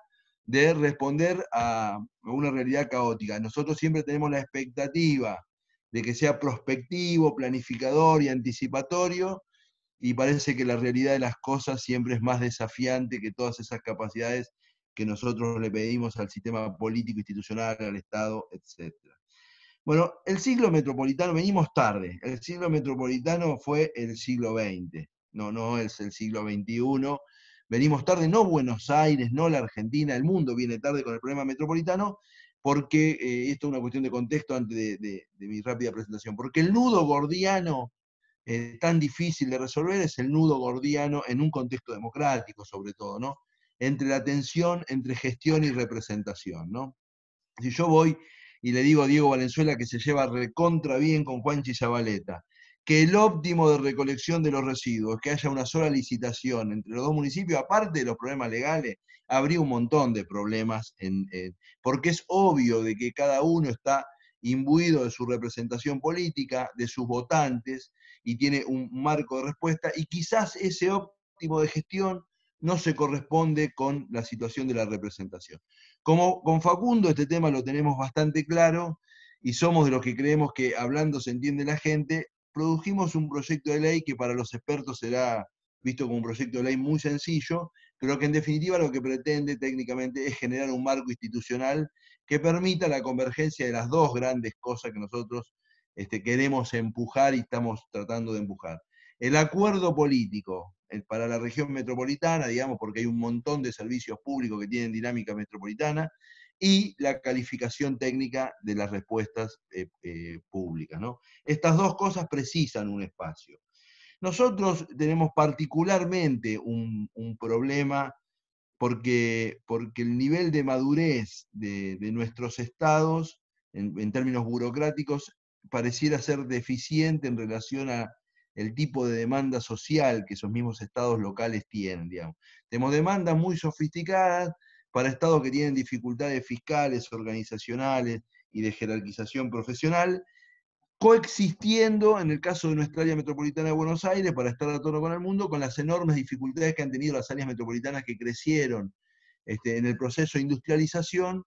S6: de responder a una realidad caótica. Nosotros siempre tenemos la expectativa de que sea prospectivo, planificador y anticipatorio, y parece que la realidad de las cosas siempre es más desafiante que todas esas capacidades que nosotros le pedimos al sistema político, institucional, al Estado, etc. Bueno, el siglo metropolitano, venimos tarde, el siglo metropolitano fue el siglo XX, no es el siglo XXI, venimos tarde, no Buenos Aires, no la Argentina, el mundo viene tarde con el problema metropolitano, porque, esto es una cuestión de contexto antes de mi rápida presentación, porque el nudo gordiano tan difícil de resolver es el nudo gordiano en un contexto democrático, sobre todo, ¿no? Entre la tensión entre gestión y representación, ¿no? Si yo voy y le digo a Diego Valenzuela que se lleva recontra bien con Juanchi Zabaleta, que el óptimo de recolección de los residuos, que haya una sola licitación entre los dos municipios, aparte de los problemas legales, habría un montón de problemas, porque es obvio de que cada uno está imbuido de su representación política, de sus votantes, y tiene un marco de respuesta, y quizás ese óptimo de gestión no se corresponde con la situación de la representación. Como con Facundo este tema lo tenemos bastante claro, y somos de los que creemos que hablando se entiende la gente, produjimos un proyecto de ley que para los expertos será visto como un proyecto de ley muy sencillo, pero que en definitiva lo que pretende técnicamente es generar un marco institucional que permita la convergencia de las dos grandes cosas que nosotros queremos empujar y estamos tratando de empujar. El acuerdo político para la región metropolitana, digamos, porque hay un montón de servicios públicos que tienen dinámica metropolitana, y la calificación técnica de las respuestas públicas, ¿no? Estas dos cosas precisan un espacio. Nosotros tenemos particularmente un problema porque el nivel de madurez de nuestros estados, en términos burocráticos, pareciera ser deficiente en relación a el tipo de demanda social que esos mismos estados locales tienen, digamos. Tenemos demandas muy sofisticadas para estados que tienen dificultades fiscales, organizacionales y de jerarquización profesional, coexistiendo, en el caso de nuestra área metropolitana de Buenos Aires, para estar a tono con el mundo, con las enormes dificultades que han tenido las áreas metropolitanas que crecieron en el proceso de industrialización,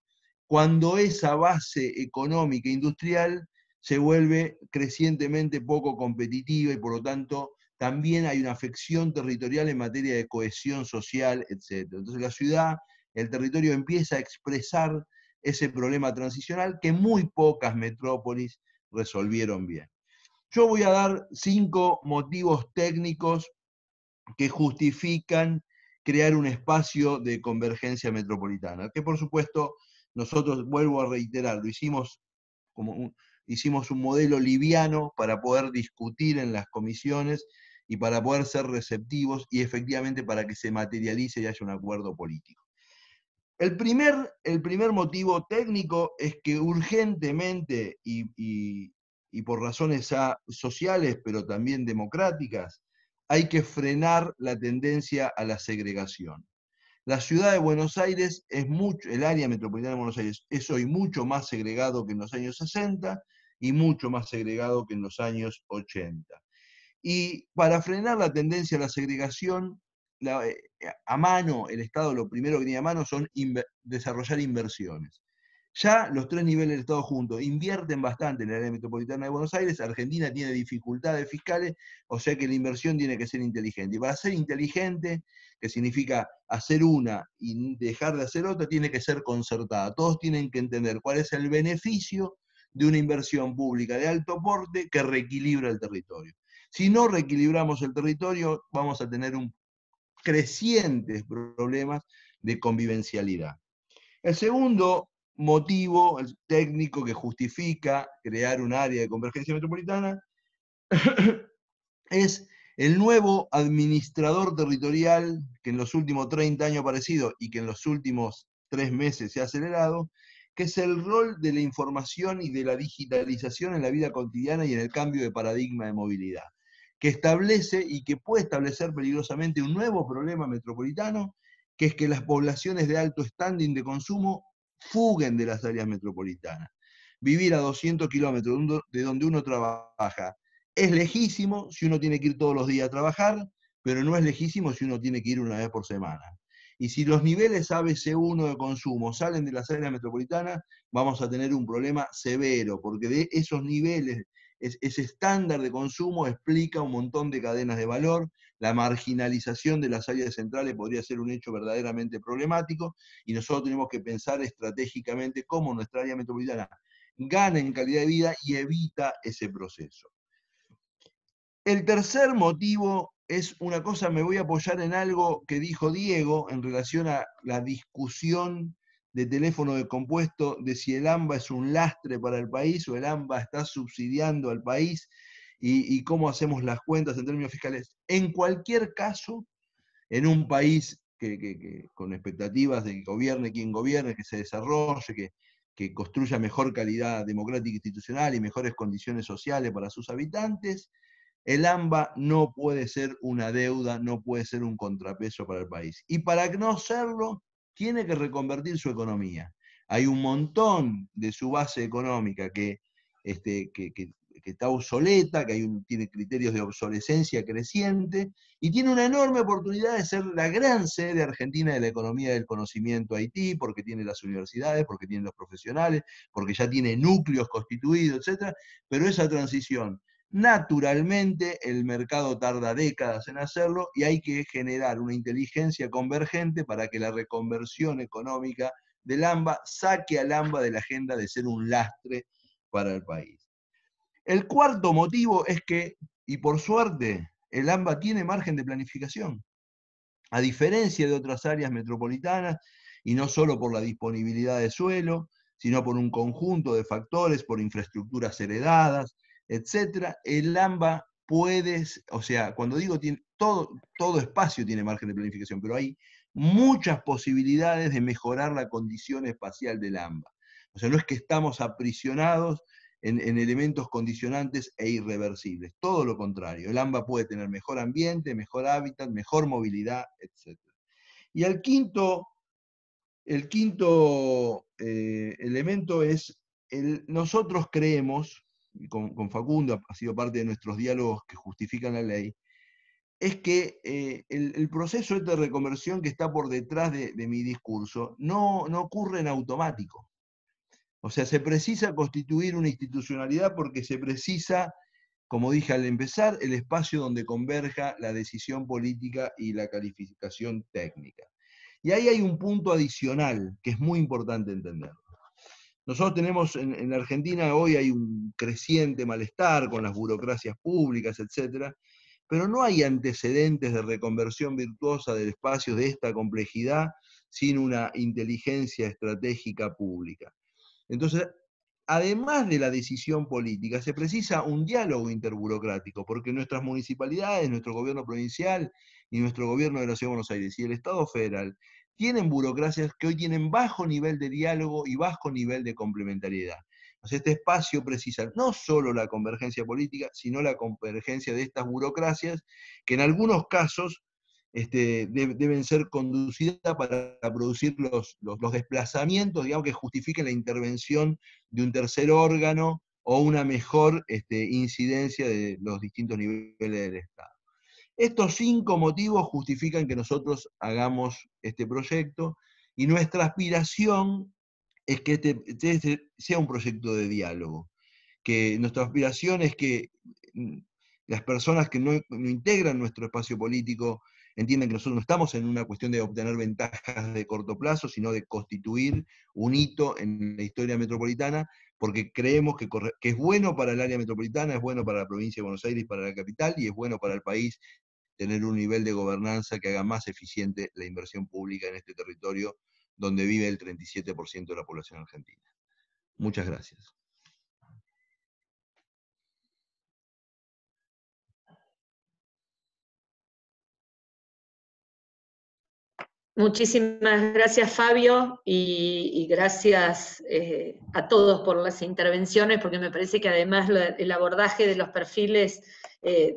S6: cuando esa base económica e industrial se vuelve crecientemente poco competitiva y por lo tanto también hay una afección territorial en materia de cohesión social, etc. Entonces la ciudad, el territorio empieza a expresar ese problema transicional que muy pocas metrópolis resolvieron bien. Yo voy a dar 5 motivos técnicos que justifican crear un espacio de convergencia metropolitana, que por supuesto nosotros, vuelvo a reiterarlo, hicimos un modelo liviano para poder discutir en las comisiones y para poder ser receptivos y efectivamente para que se materialice y haya un acuerdo político. El primer motivo técnico es que urgentemente y por razones sociales, pero también democráticas, hay que frenar la tendencia a la segregación. La ciudad de Buenos Aires el área metropolitana de Buenos Aires es hoy mucho más segregado que en los años 60 y mucho más segregado que en los años 80. Y para frenar la tendencia a la segregación, a mano, el Estado lo primero que tiene a mano son desarrollar inversiones. Ya los tres niveles del Estado juntos invierten bastante en el área metropolitana de Buenos Aires. Argentina tiene dificultades fiscales, o sea que la inversión tiene que ser inteligente. Y para ser inteligente, que significa hacer una y dejar de hacer otra, tiene que ser concertada. Todos tienen que entender cuál es el beneficio de una inversión pública de alto porte que reequilibra el territorio. Si no reequilibramos el territorio, vamos a tener crecientes problemas de convivencialidad. El segundo motivo técnico que justifica crear un área de convergencia metropolitana es el nuevo administrador territorial que en los últimos 30 años ha aparecido y que en los últimos 3 meses se ha acelerado, que es el rol de la información y de la digitalización en la vida cotidiana y en el cambio de paradigma de movilidad, que establece y que puede establecer peligrosamente un nuevo problema metropolitano, que es que las poblaciones de alto standing de consumo fuguen de las áreas metropolitanas. Vivir a 200 kilómetros de donde uno trabaja es lejísimo si uno tiene que ir todos los días a trabajar, pero no es lejísimo si uno tiene que ir una vez por semana. Y si los niveles ABC1 de consumo salen de las áreas metropolitanas, vamos a tener un problema severo, porque de esos niveles, ese estándar de consumo explica un montón de cadenas de valor. La marginalización de las áreas centrales podría ser un hecho verdaderamente problemático, y nosotros tenemos que pensar estratégicamente cómo nuestra área metropolitana gana en calidad de vida y evita ese proceso. El tercer motivo es una cosa, me voy a apoyar en algo que dijo Diego en relación a la discusión de teléfono descompuesto, de si el AMBA es un lastre para el país o el AMBA está subsidiando al país y cómo hacemos las cuentas en términos fiscales. En cualquier caso, en un país con expectativas de que gobierne quien gobierne, que se desarrolle, que construya mejor calidad democrática e institucional y mejores condiciones sociales para sus habitantes, el AMBA no puede ser una deuda, no puede ser un contrapeso para el país. Y para no serlo, tiene que reconvertir su economía. Hay un montón de su base económica que está obsoleta, que tiene criterios de obsolescencia creciente, y tiene una enorme oportunidad de ser la gran sede argentina de la economía del conocimiento Haití, porque tiene las universidades, porque tiene los profesionales, porque ya tiene núcleos constituidos, etc. Pero esa transición, naturalmente, el mercado tarda décadas en hacerlo y hay que generar una inteligencia convergente para que la reconversión económica del AMBA saque al AMBA de la agenda de ser un lastre para el país. El cuarto motivo es que, y por suerte, el AMBA tiene margen de planificación. A diferencia de otras áreas metropolitanas, y no solo por la disponibilidad de suelo, sino por un conjunto de factores, por infraestructuras heredadas, etc., el AMBA puede, o sea, cuando digo todo espacio tiene margen de planificación, pero hay muchas posibilidades de mejorar la condición espacial del AMBA. O sea, no es que estamos aprisionados en elementos condicionantes e irreversibles. Todo lo contrario, el AMBA puede tener mejor ambiente, mejor hábitat, mejor movilidad, etc. Y el quinto elemento es, nosotros creemos, con Facundo ha sido parte de nuestros diálogos que justifican la ley, es que el proceso de reconversión que está por detrás de mi discurso no ocurre en automático. O sea, se precisa constituir una institucionalidad porque se precisa, como dije al empezar, el espacio donde converja la decisión política y la calificación técnica. Y ahí hay un punto adicional que es muy importante entenderlo. Nosotros tenemos en Argentina hoy hay un creciente malestar con las burocracias públicas, etc. pero no hay antecedentes de reconversión virtuosa del espacio de esta complejidad sin una inteligencia estratégica pública. Entonces, además de la decisión política, se precisa un diálogo interburocrático, porque nuestras municipalidades, nuestro gobierno provincial y nuestro gobierno de la Ciudad de Buenos Aires y el Estado federal tienen burocracias que hoy tienen bajo nivel de diálogo y bajo nivel de complementariedad. Entonces, este espacio precisa no solo la convergencia política, sino la convergencia de estas burocracias, que en algunos casos deben ser conducidas para producir los desplazamientos, digamos, que justifiquen la intervención de un tercer órgano o una mejor incidencia de los distintos niveles del Estado. Estos 5 motivos justifican que nosotros hagamos este proyecto, y nuestra aspiración es que este sea un proyecto de diálogo, que nuestra aspiración es que las personas que no integran nuestro espacio político entiendan que nosotros no estamos en una cuestión de obtener ventajas de corto plazo, sino de constituir un hito en la historia metropolitana, porque creemos que es bueno para el área metropolitana, es bueno para la provincia de Buenos Aires y para la capital, y es bueno para el país tener un nivel de gobernanza que haga más eficiente la inversión pública en este territorio donde vive el 37% de la población argentina. Muchas gracias.
S3: Muchísimas gracias, Fabio, y gracias a todos por las intervenciones, porque me parece que además el abordaje de los perfiles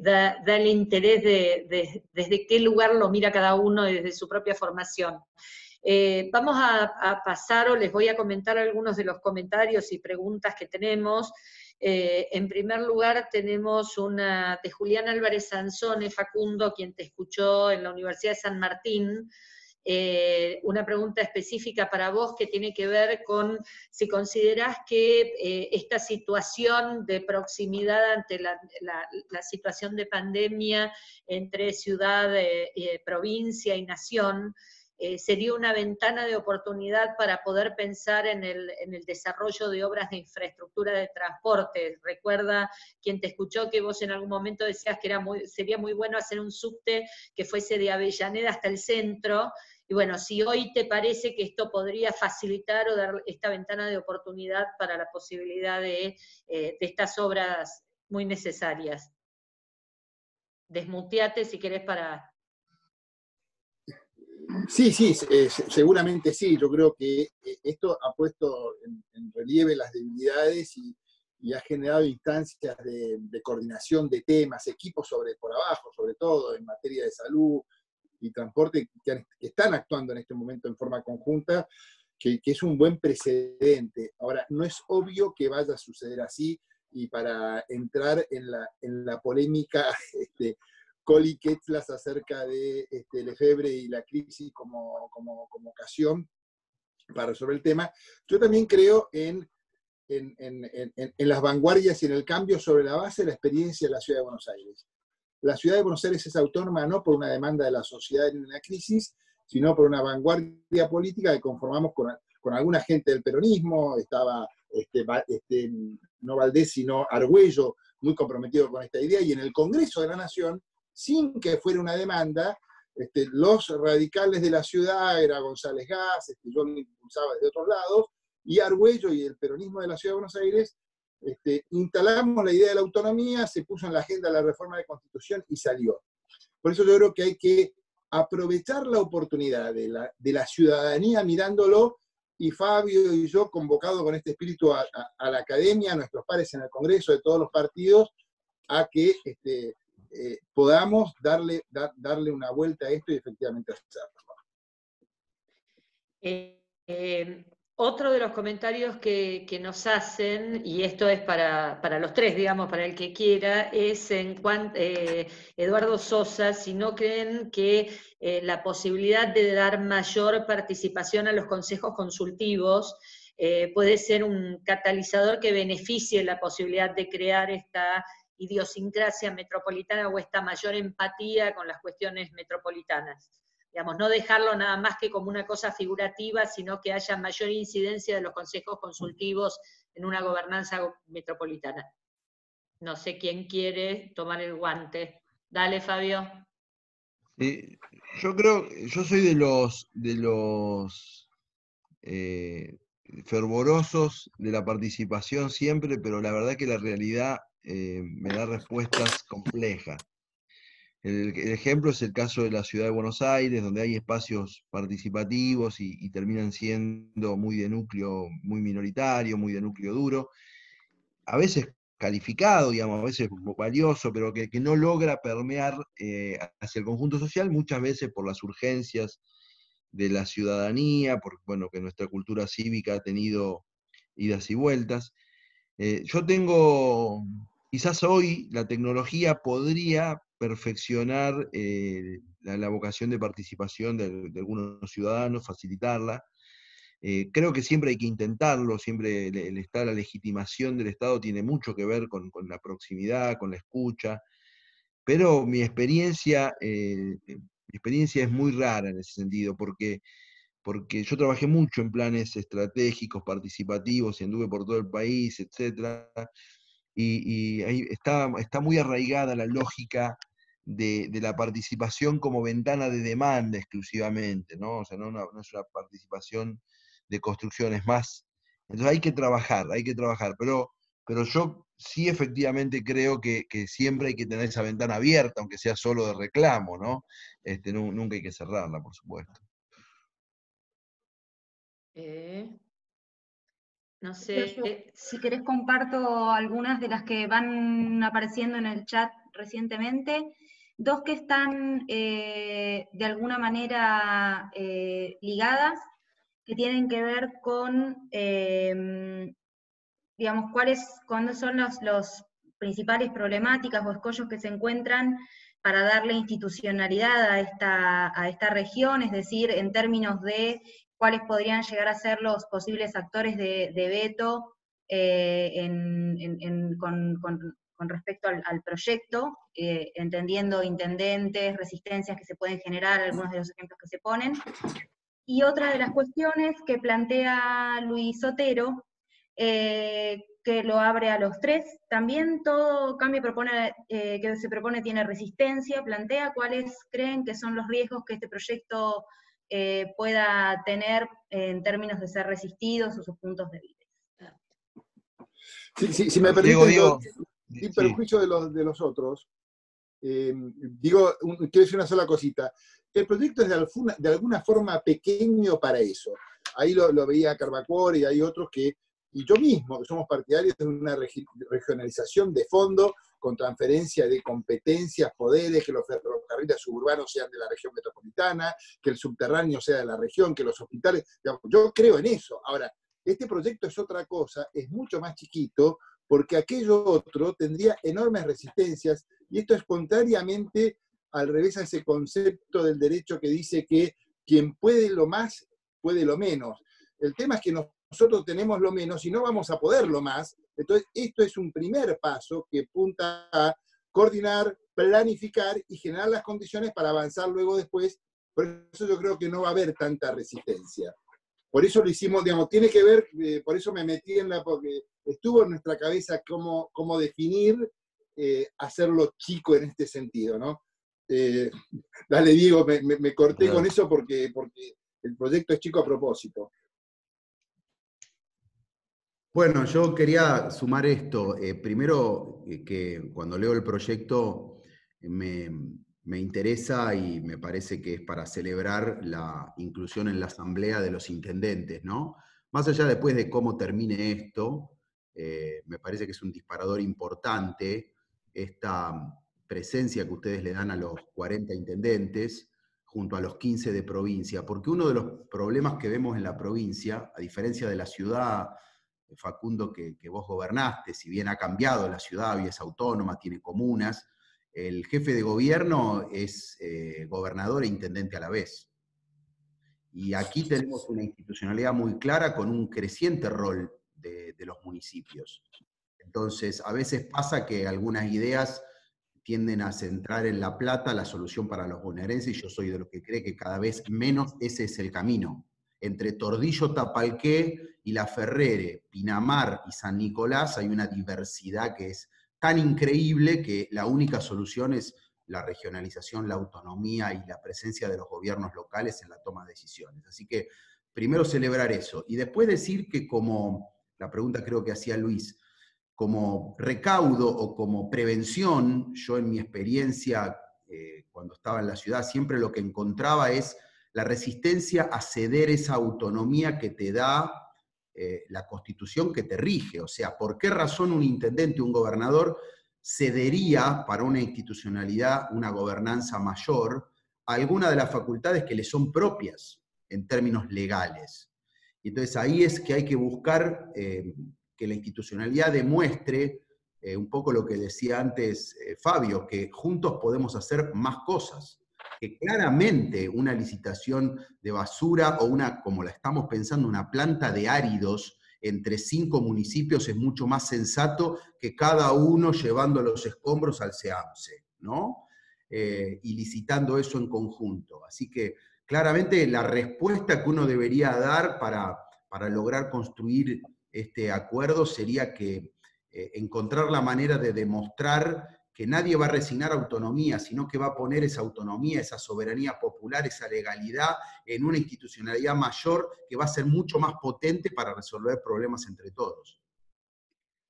S3: da el interés de desde qué lugar lo mira cada uno desde su propia formación. Vamos a pasar, o les voy a comentar algunos de los comentarios y preguntas que tenemos. En primer lugar, tenemos una de Julián Álvarez Sansone, Facundo, quien te escuchó en la Universidad de San Martín. Una pregunta específica para vos que tiene que ver con si considerás que esta situación de proximidad ante la situación de pandemia entre ciudad, provincia y nación, sería una ventana de oportunidad para poder pensar en el desarrollo de obras de infraestructura de transporte. Recuerda quien te escuchó que vos en algún momento decías que sería muy bueno hacer un subte que fuese de Avellaneda hasta el centro. Y bueno, si hoy te parece que esto podría facilitar o dar esta ventana de oportunidad para la posibilidad de estas obras muy necesarias. Desmuteate si querés para...
S1: Sí, seguramente sí. Yo creo que esto ha puesto en relieve las debilidades y ha generado instancias de coordinación de temas, equipos por abajo, sobre todo en materia de salud y transporte, que están actuando en este momento en forma conjunta, que es un buen precedente. Ahora, no es obvio que vaya a suceder así, y para entrar en la polémica Coli-Quetlas acerca de Lefebvre y la crisis como ocasión para resolver el tema, yo también creo en las vanguardias y en el cambio sobre la base de la experiencia de la Ciudad de Buenos Aires. La Ciudad de Buenos Aires es autónoma no por una demanda de la sociedad en una crisis, sino por una vanguardia política que conformamos con alguna gente del peronismo. Estaba no Valdés, sino Argüello, muy comprometido con esta idea, y en el Congreso de la Nación, sin que fuera una demanda, los radicales de la ciudad, era González Gas, yo me impulsaba desde otros lados, y Argüello y el peronismo de la Ciudad de Buenos Aires, instalamos la idea de la autonomía, se puso en la agenda la reforma de Constitución y salió. Por eso yo creo que hay que aprovechar la oportunidad de la ciudadanía mirándolo, y Fabio y yo, convocados con este espíritu a la academia, a nuestros pares en el Congreso de todos los partidos, a que podamos darle una vuelta a esto y efectivamente hacerlo.
S3: Otro de los comentarios que nos hacen, y esto es para los tres, digamos, para el que quiera, es en cuanto Eduardo Sosa, si no creen que la posibilidad de dar mayor participación a los consejos consultivos puede ser un catalizador que beneficie la posibilidad de crear esta idiosincrasia metropolitana o esta mayor empatía con las cuestiones metropolitanas. Digamos, no dejarlo nada más que como una cosa figurativa, sino que haya mayor incidencia de los consejos consultivos en una gobernanza metropolitana. No sé quién quiere tomar el guante. Dale, Fabio.
S6: Yo creo, yo soy de los fervorosos de la participación siempre, pero la verdad que la realidad me da respuestas complejas. El ejemplo es el caso de la ciudad de Buenos Aires, donde hay espacios participativos y terminan siendo muy de núcleo, muy minoritario, muy de núcleo duro, a veces calificado, digamos, a veces valioso, pero que no logra permear hacia el conjunto social, muchas veces por las urgencias de la ciudadanía, porque bueno, que nuestra cultura cívica ha tenido idas y vueltas. Yo tengo, quizás hoy la tecnología podría perfeccionar la vocación de participación de algunos ciudadanos, facilitarla. Creo que siempre hay que intentarlo, siempre la legitimación del Estado tiene mucho que ver con la proximidad, con la escucha, pero mi experiencia es muy rara en ese sentido, porque yo trabajé mucho en planes estratégicos, participativos, y anduve por todo el país, etc. Y ahí está muy arraigada la lógica de la participación como ventana de demanda exclusivamente, ¿no? O sea, no es una participación de construcción, es más. Entonces hay que trabajar, pero yo sí efectivamente creo que siempre hay que tener esa ventana abierta, aunque sea solo de reclamo, ¿no? Nunca hay que cerrarla, por supuesto.
S3: No sé.
S4: Si querés comparto algunas de las que van apareciendo en el chat recientemente. Dos que están de alguna manera ligadas, que tienen que ver con, digamos, cuáles son los principales problemáticas o escollos que se encuentran para darle institucionalidad a esta región, es decir, en términos de cuáles podrían llegar a ser los posibles actores de veto con respecto al proyecto, entendiendo intendentes, resistencias que se pueden generar, algunos de los ejemplos que se ponen. Y otra de las cuestiones que plantea Luis Otero, que lo abre a los tres, también todo cambio que se propone tiene resistencia, plantea cuáles creen que son los riesgos que este proyecto pueda tener en términos de ser resistidos o sus puntos débiles.
S1: Si me permiten,
S6: Diego,
S1: sin perjuicio de los otros, quiero decir una sola cosita. El proyecto es de alguna forma pequeño para eso. Ahí lo veía Carvacor y hay otros que, y yo mismo, que somos partidarios de una regionalización de fondo, con transferencia de competencias, poderes, que los ferrocarriles suburbanos sean de la región metropolitana, que el subterráneo sea de la región, que los hospitales, digamos, yo creo en eso. Ahora, este proyecto es otra cosa, es mucho más chiquito, porque aquello otro tendría enormes resistencias, y esto es contrariamente al revés a ese concepto del derecho que dice que quien puede lo más, puede lo menos. El tema es que nosotros tenemos lo menos y no vamos a poder lo más. Entonces, esto es un primer paso que apunta a coordinar, planificar y generar las condiciones para avanzar luego después. Por eso yo creo que no va a haber tanta resistencia. Por eso lo hicimos, digamos, tiene que ver, por eso me metí porque estuvo en nuestra cabeza cómo definir, hacerlo chico en este sentido, ¿no? Dale, Diego, me corté con eso porque el proyecto es chico a propósito.
S8: Bueno, yo quería sumar esto. Primero, que cuando leo el proyecto me interesa y me parece que es para celebrar la inclusión en la asamblea de los intendentes, ¿no? Más allá después de cómo termine esto, me parece que es un disparador importante esta presencia que ustedes le dan a los 40 intendentes junto a los 15 de provincia, porque uno de los problemas que vemos en la provincia, a diferencia de la ciudad, Facundo, que vos gobernaste, si bien ha cambiado la ciudad, hoy es autónoma, tiene comunas, el jefe de gobierno es gobernador e intendente a la vez. Y aquí tenemos una institucionalidad muy clara con un creciente rol de los municipios. Entonces, a veces pasa que algunas ideas tienden a centrar en La Plata la solución para los bonaerenses, y yo soy de los que cree que cada vez menos ese es el camino. Entre Tordillo, Tapalqué y La Ferrere, Pinamar y San Nicolás hay una diversidad que es tan increíble que la única solución es la regionalización, la autonomía y la presencia de los gobiernos locales en la toma de decisiones. Así que primero celebrar eso, y después decir que como, la pregunta creo que hacía Luis, como recaudo o como prevención, yo en mi experiencia cuando estaba en la ciudad siempre lo que encontraba es la resistencia a ceder esa autonomía que te da la Constitución que te rige. O sea, ¿por qué razón un intendente, un gobernador cedería para una institucionalidad, una gobernanza mayor, a alguna de las facultades que le son propias en términos legales? Y entonces ahí es que hay que buscar que la institucionalidad demuestre un poco lo que decía antes Fabio, que juntos podemos hacer más cosas, que claramente una licitación de basura o una, como la estamos pensando, una planta de áridos entre 5 municipios es mucho más sensato que cada uno llevando los escombros al SEAMSE, ¿no? Y licitando eso en conjunto. Así que claramente la respuesta que uno debería dar para lograr construir este acuerdo sería que encontrar la manera de demostrar que nadie va a resignar autonomía, sino que va a poner esa autonomía, esa soberanía popular, esa legalidad en una institucionalidad mayor que va a ser mucho más potente para resolver problemas entre todos.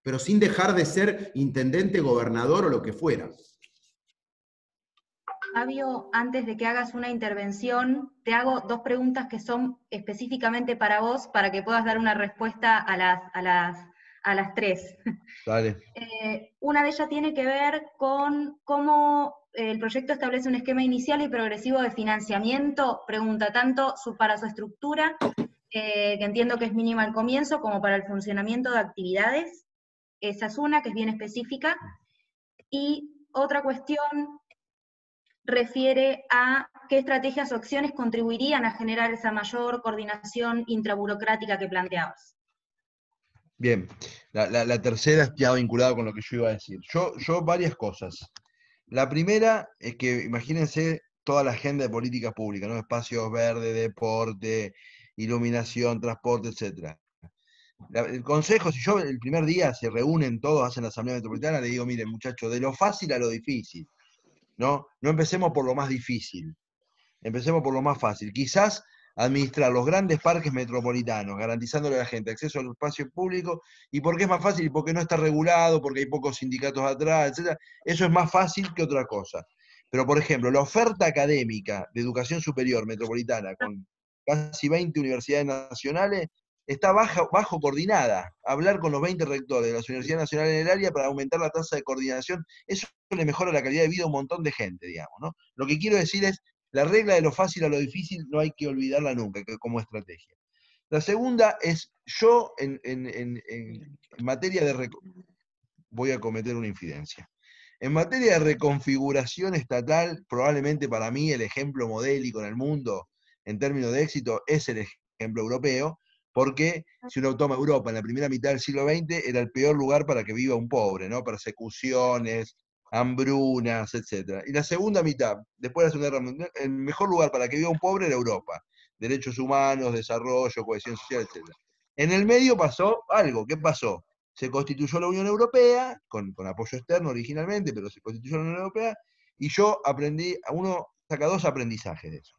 S8: Pero sin dejar de ser intendente, gobernador o lo que fuera.
S4: Fabio, antes de que hagas una intervención, te hago 2 preguntas que son específicamente para vos, para que puedas dar una respuesta a las 3.
S6: Dale.
S4: Una de ellas tiene que ver con cómo el proyecto establece un esquema inicial y progresivo de financiamiento, pregunta tanto para su estructura, que entiendo que es mínima al comienzo, como para el funcionamiento de actividades. Esa es una, que es bien específica. Y otra cuestión refiere a qué estrategias o acciones contribuirían a generar esa mayor coordinación intraburocrática que planteabas.
S6: Bien, la tercera está vinculada con lo que yo iba a decir. Yo varias cosas. La primera es que imagínense toda la agenda de políticas públicas, ¿no? Espacios verdes, deporte, iluminación, transporte, etc. El consejo, si yo el primer día se reúnen todos, hacen la asamblea metropolitana, le digo, miren muchachos, de lo fácil a lo difícil, ¿no? No empecemos por lo más difícil, empecemos por lo más fácil. Quizás administrar los grandes parques metropolitanos, garantizándole a la gente acceso al espacio público, y porque es más fácil, y porque no está regulado, porque hay pocos sindicatos atrás, etc. Eso es más fácil que otra cosa. Pero, por ejemplo, la oferta académica de educación superior metropolitana, con casi 20 universidades nacionales, está bajo coordinada. Hablar con los 20 rectores de las universidades nacionales en el área para aumentar la tasa de coordinación, eso le mejora la calidad de vida a un montón de gente, digamos, ¿no? Lo que quiero decir es, la regla de lo fácil a lo difícil no hay que olvidarla nunca, como estrategia. La segunda es, yo en materia de... Voy a cometer una infidencia. En materia de reconfiguración estatal, probablemente para mí el ejemplo modélico en el mundo, en términos de éxito, es el ejemplo europeo, porque si uno toma Europa en la primera mitad del siglo XX, era el peor lugar para que viva un pobre, ¿no? Persecuciones, hambrunas, etc. Y la segunda mitad, después de la Segunda Guerra Mundial, el mejor lugar para que viva un pobre era Europa. Derechos humanos, desarrollo, cohesión social, etc. En el medio pasó algo. ¿Qué pasó? Se constituyó la Unión Europea, con apoyo externo originalmente, pero se constituyó la Unión Europea, y yo aprendí, uno saca 2 aprendizajes de eso.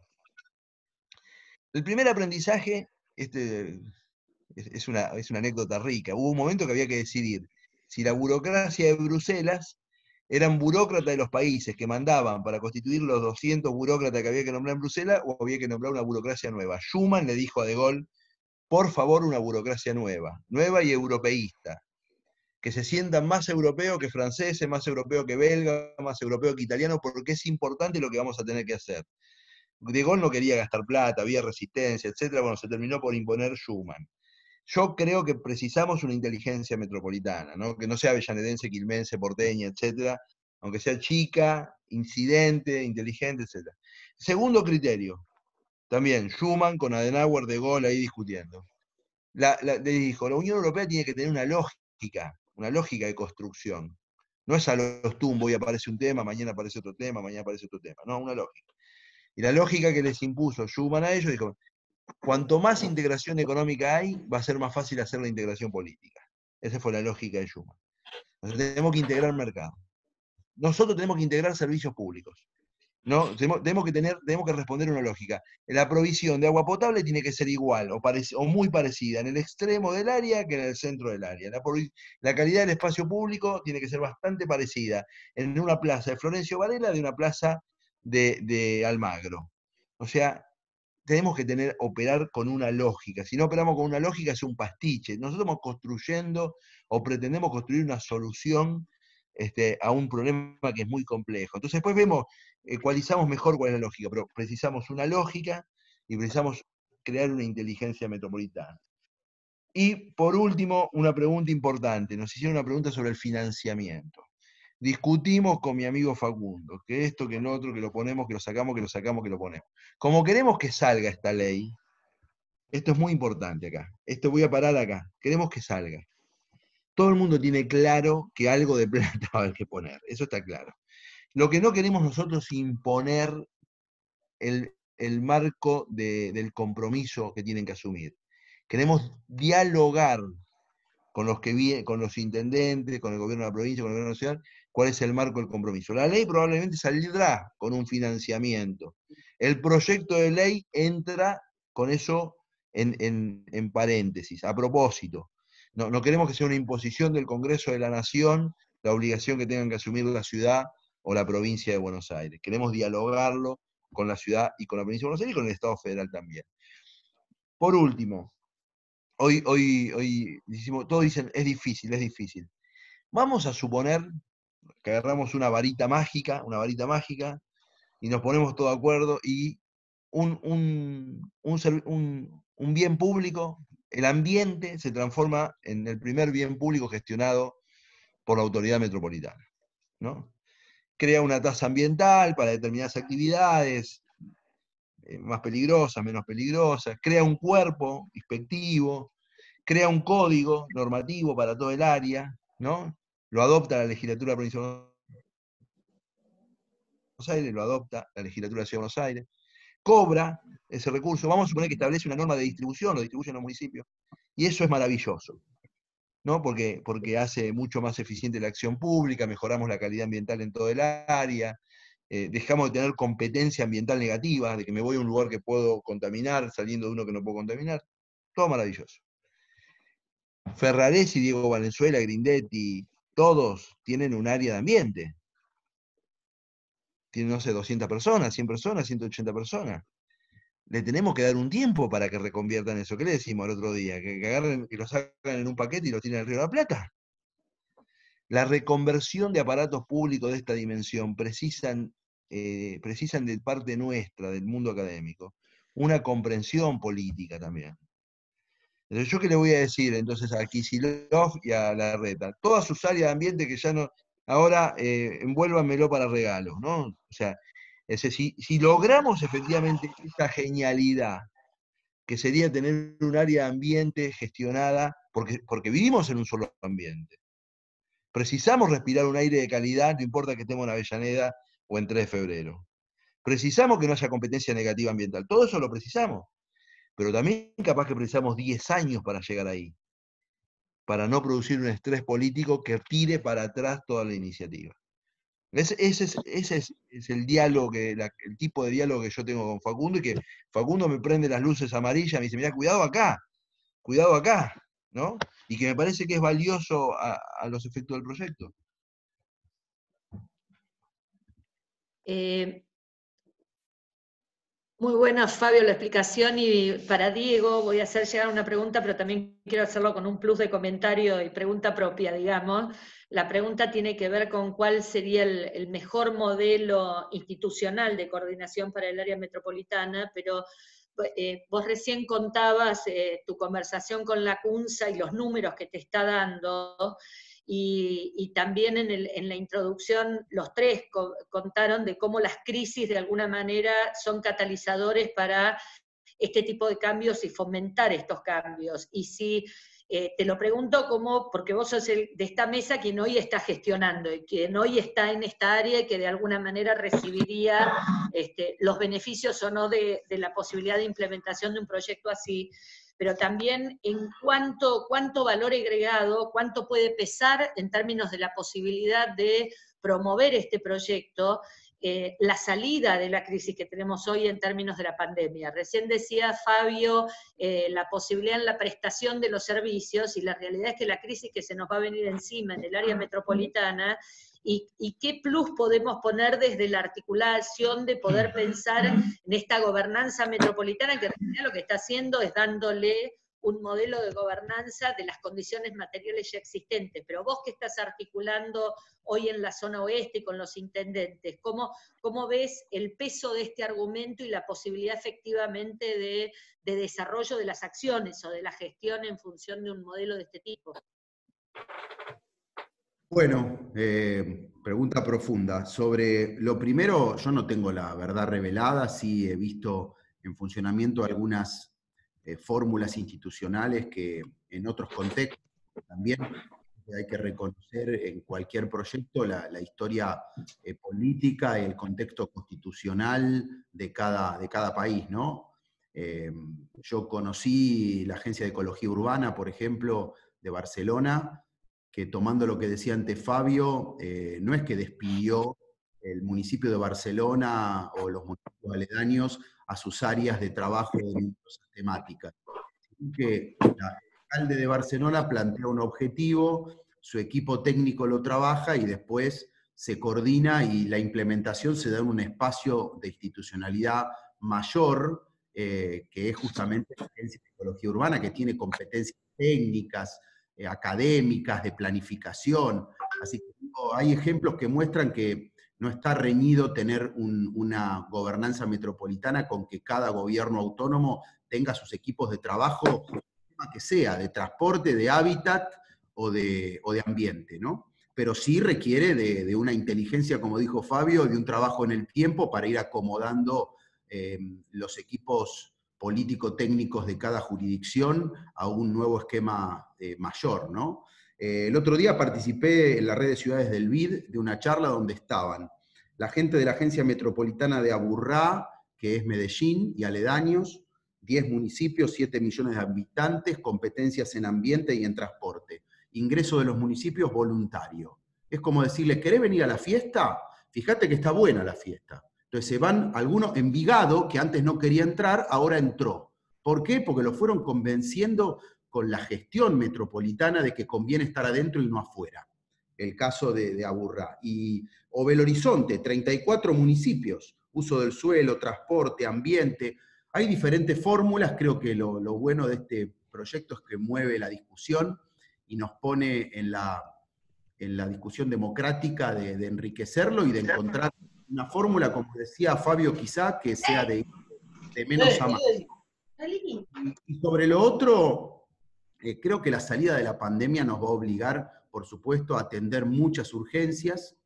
S6: El primer aprendizaje, es una anécdota rica. Hubo un momento que había que decidir si la burocracia de Bruselas eran burócratas de los países que mandaban para constituir los 200 burócratas que había que nombrar en Bruselas, o había que nombrar una burocracia nueva. Schuman le dijo a De Gaulle, por favor, una burocracia nueva y europeísta, que se sientan más europeos que franceses, más europeos que belgas, más europeos que italianos, porque es importante lo que vamos a tener que hacer. De Gaulle no quería gastar plata, había resistencia, etc. Bueno, se terminó por imponer Schuman. Yo creo que precisamos una inteligencia metropolitana, ¿no? Que no sea avellanedense, quilmense, porteña, etc., aunque sea chica, incidente, inteligente, etc. Segundo criterio, también Schuman con Adenauer, De Gaulle ahí discutiendo. Le dijo, la Unión Europea tiene que tener una lógica de construcción. No es a los tumbos y aparece un tema, mañana aparece otro tema, mañana aparece otro tema. No, una lógica. Y la lógica que les impuso Schuman a ellos, dijo, cuanto más integración económica hay, va a ser más fácil hacer la integración política. Esa fue la lógica de Schuman. Entonces tenemos que integrar el mercado. nosotros tenemos que integrar servicios públicos. ¿No? Tenemos que responder a una lógica. La provisión de agua potable tiene que ser igual o muy parecida en el extremo del área que en el centro del área. La calidad del espacio público tiene que ser bastante parecida en una plaza de Florencio Varela de una plaza de Almagro. O sea, tenemos que operar con una lógica. Si no operamos con una lógica es un pastiche. Nosotros estamos construyendo o pretendemos construir una solución a un problema que es muy complejo. Entonces después ecualizamos mejor cuál es la lógica, pero precisamos una lógica y precisamos crear una inteligencia metropolitana. Y por último, una pregunta importante. Nos hicieron una pregunta sobre el financiamiento. Discutimos con mi amigo Facundo, que esto, que no otro, que lo ponemos, que lo sacamos, que lo sacamos, que lo ponemos. Como queremos que salga esta ley, esto es muy importante acá, esto voy a parar acá, queremos que salga. Todo el mundo tiene claro que algo de plata va a haber que poner, eso está claro. Lo que no queremos nosotros es imponer el marco del compromiso que tienen que asumir. Queremos dialogar con los intendentes, con el gobierno de la provincia, con el gobierno nacional, cuál es el marco del compromiso. La ley probablemente saldrá con un financiamiento. El proyecto de ley entra con eso en paréntesis, a propósito. No queremos que sea una imposición del Congreso de la Nación la obligación que tengan que asumir la ciudad o la provincia de Buenos Aires. Queremos dialogarlo con la ciudad y con la provincia de Buenos Aires y con el Estado federal también. Por último, hoy todos dicen, es difícil. Vamos a suponer que agarramos una varita mágica, y nos ponemos todos de acuerdo, y un bien público, el ambiente se transforma en el primer bien público gestionado por la autoridad metropolitana, ¿no? Crea una tasa ambiental para determinadas actividades, más peligrosas, menos peligrosas, crea un cuerpo inspectivo, crea un código normativo para todo el área, ¿no? Lo adopta la legislatura de la provincia de Buenos Aires, lo adopta la legislatura de la Ciudad de Buenos Aires, cobra ese recurso, vamos a suponer que establece una norma de distribución, lo distribuye en los municipios, y eso es maravilloso, ¿no? Porque hace mucho más eficiente la acción pública, mejoramos la calidad ambiental en todo el área, dejamos de tener competencia ambiental negativa, de que me voy a un lugar que puedo contaminar, saliendo de uno que no puedo contaminar, todo maravilloso. Ferraresi, Diego Valenzuela, Grindetti, todos tienen un área de ambiente. Tienen, no sé, 200 personas, 100 personas, 180 personas. Le tenemos que dar un tiempo para que reconviertan eso. ¿Qué le decimos el otro día? ¿Que agarren, que lo sacan en un paquete y lo tiren al Río de la Plata? La reconversión de aparatos públicos de esta dimensión precisan de parte nuestra, del mundo académico, una comprensión política también. Entonces, ¿yo qué le voy a decir entonces a Kicillof y a Larreta? Todas sus áreas de ambiente que ya no, ahora envuélvanmelo para regalos, ¿no? O sea, si logramos efectivamente esta genialidad, que sería tener un área de ambiente gestionada, porque vivimos en un solo ambiente. Precisamos respirar un aire de calidad, no importa que estemos en Avellaneda o en 3 de febrero. Precisamos que no haya competencia negativa ambiental. Todo eso lo precisamos. Pero también capaz que precisamos 10 años para llegar ahí, para no producir un estrés político que tire para atrás toda la iniciativa. Ese es el diálogo, el tipo de diálogo que yo tengo con Facundo, y que Facundo me prende las luces amarillas, me dice, mirá, cuidado acá, ¿no? Y que me parece que es valioso a los efectos del proyecto.
S3: Muy buena, Fabio, la explicación, y para Diego voy a hacer llegar una pregunta, pero también quiero hacerlo con un plus de comentario y pregunta propia, digamos. La pregunta tiene que ver con cuál sería el mejor modelo institucional de coordinación para el área metropolitana, pero vos recién contabas tu conversación con la CUNSA y los números que te está dando, y también en la introducción los tres contaron de cómo las crisis de alguna manera son catalizadores para este tipo de cambios y fomentar estos cambios. Y si te lo pregunto porque vos sos de esta mesa quien hoy está gestionando y quien hoy está en esta área y que de alguna manera recibiría los beneficios o no de la posibilidad de implementación de un proyecto así, pero también en cuánto valor agregado, cuánto puede pesar en términos de la posibilidad de promover este proyecto, la salida de la crisis que tenemos hoy en términos de la pandemia. Recién decía Fabio la posibilidad en la prestación de los servicios, y la realidad es que la crisis que se nos va a venir encima en el área metropolitana, y qué plus podemos poner desde la articulación de poder pensar en esta gobernanza metropolitana, que en realidad lo que está haciendo es dándole un modelo de gobernanza de las condiciones materiales ya existentes. Pero vos que estás articulando hoy en la zona oeste y con los intendentes, ¿cómo ves el peso de este argumento y la posibilidad efectivamente de desarrollo de las acciones o de la gestión en función de un modelo de este tipo?
S8: Bueno, pregunta profunda. Sobre lo primero, yo no tengo la verdad revelada, sí he visto en funcionamiento algunas fórmulas institucionales que en otros contextos también hay que reconocer en cualquier proyecto la historia política y el contexto constitucional de cada país, ¿no? Yo conocí la Agencia de Ecología Urbana, por ejemplo, de Barcelona, que tomando lo que decía antes Fabio, no es que despidió el municipio de Barcelona o los municipios aledaños a sus áreas de trabajo de numerosas temáticas, sino que el alcalde de Barcelona plantea un objetivo, su equipo técnico lo trabaja y después se coordina y la implementación se da en un espacio de institucionalidad mayor, que es justamente la Agencia de Ecología Urbana, que tiene competencias técnicas, académicas, de planificación. Así que hay ejemplos que muestran que no está reñido tener una gobernanza metropolitana con que cada gobierno autónomo tenga sus equipos de trabajo, que sea de transporte, de hábitat o de ambiente, ¿no? Pero sí requiere de una inteligencia, como dijo Fabio, de un trabajo en el tiempo para ir acomodando los equipos político-técnicos de cada jurisdicción a un nuevo esquema mayor, ¿no? El otro día participé en la red de ciudades del BID de una charla donde estaban la gente de la Agencia Metropolitana de Aburrá, que es Medellín y aledaños, 10 municipios, 7 millones de habitantes, competencias en ambiente y en transporte. Ingreso de los municipios voluntario. Es como decirle, ¿querés venir a la fiesta? Fíjate que está buena la fiesta. Entonces se van algunos, Envigado, que antes no quería entrar, ahora entró. ¿Por qué? Porque lo fueron convenciendo con la gestión metropolitana de que conviene estar adentro y no afuera. El caso de Aburrá. O Belo Horizonte, 34 municipios, uso del suelo, transporte, ambiente. Hay diferentes fórmulas, creo que lo bueno de este proyecto es que mueve la discusión y nos pone en la discusión democrática de enriquecerlo y de encontrar una fórmula, como decía Fabio quizá, que sea de menos a más. Y sobre lo otro, creo que la salida de la pandemia nos va a obligar, por supuesto, a atender muchas urgencias,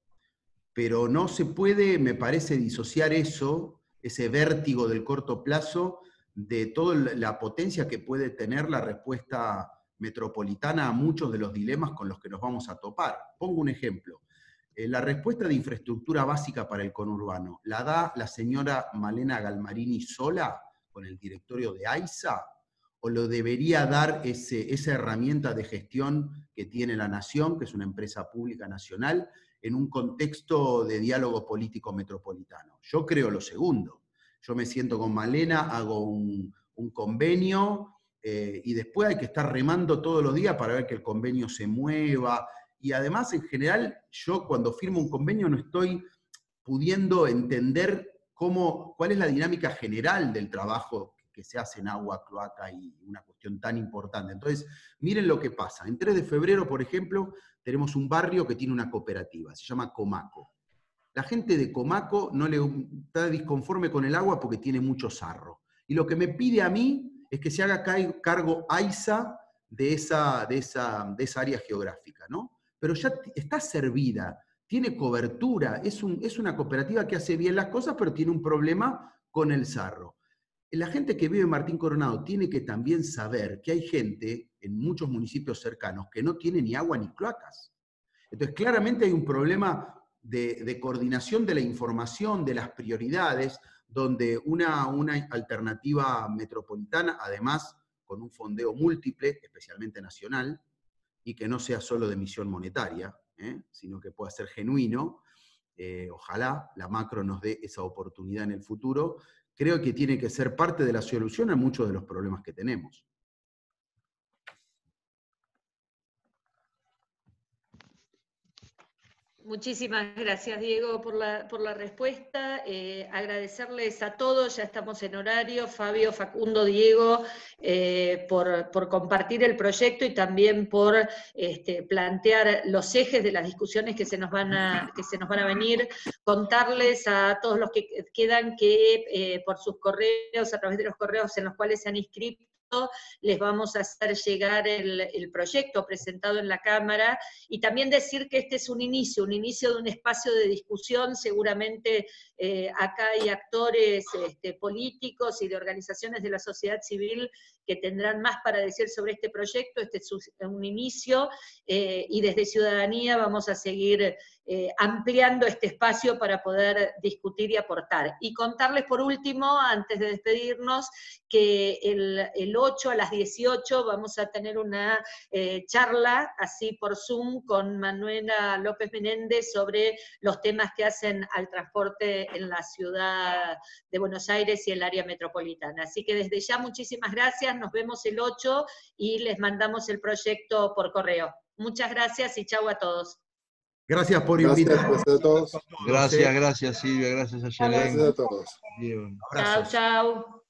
S8: pero no se puede, me parece, disociar eso, ese vértigo del corto plazo, de toda la potencia que puede tener la respuesta metropolitana a muchos de los dilemas con los que nos vamos a topar. Pongo un ejemplo. La respuesta de infraestructura básica para el conurbano, ¿la da la señora Malena Galmarini sola con el directorio de AISA? ¿O lo debería dar esa herramienta de gestión que tiene la Nación, que es una empresa pública nacional, en un contexto de diálogo político metropolitano? Yo creo lo segundo. Yo me siento con Malena, hago un convenio, y después hay que estar remando todos los días para ver que el convenio se mueva. Y además, en general, yo cuando firmo un convenio no estoy pudiendo entender cuál es la dinámica general del trabajo que se hace en agua, cloaca y una cuestión tan importante. Entonces, miren lo que pasa. En 3 de febrero, por ejemplo, tenemos un barrio que tiene una cooperativa, se llama Comaco. La gente de Comaco está disconforme con el agua porque tiene mucho sarro. Y lo que me pide a mí es que se haga cargo AISA de esa área geográfica, ¿no? Pero ya está servida, tiene cobertura, es una cooperativa que hace bien las cosas, pero tiene un problema con el sarro. La gente que vive en Martín Coronado tiene que también saber que hay gente en muchos municipios cercanos que no tiene ni agua ni cloacas. Entonces, claramente hay un problema de coordinación de la información, de las prioridades, donde una alternativa metropolitana, además con un fondeo múltiple, especialmente nacional, y que no sea solo de emisión monetaria, sino que pueda ser genuino, ojalá la macro nos dé esa oportunidad en el futuro, creo que tiene que ser parte de la solución a muchos de los problemas que tenemos.
S3: Muchísimas gracias, Diego, por la respuesta. Agradecerles a todos, ya estamos en horario, Fabio, Facundo, Diego, por compartir el proyecto y también por plantear los ejes de las discusiones que se nos van a venir. Contarles a todos los que quedan que por sus correos, a través de los correos en los cuales se han inscrito, les vamos a hacer llegar el proyecto presentado en la Cámara, y también decir que este es un inicio de un espacio de discusión. Seguramente acá hay actores políticos y de organizaciones de la sociedad civil que tendrán más para decir sobre este proyecto. Este es un inicio, y desde Ciudadanía vamos a seguir ampliando este espacio para poder discutir y aportar. Y contarles por último, antes de despedirnos, que el 8 a las 18 vamos a tener una charla, así por Zoom, con Manuela López Menéndez sobre los temas que hacen al transporte en la ciudad de Buenos Aires y el área metropolitana. Así que desde ya muchísimas gracias, nos vemos el 8 y les mandamos el proyecto por correo. Muchas gracias y chau a todos.
S8: Gracias por invitarnos.
S1: Gracias a todos.
S6: Gracias, gracias Silvia, gracias a Yelén.
S1: Gracias a todos.
S6: Bien.
S3: Chau, chau.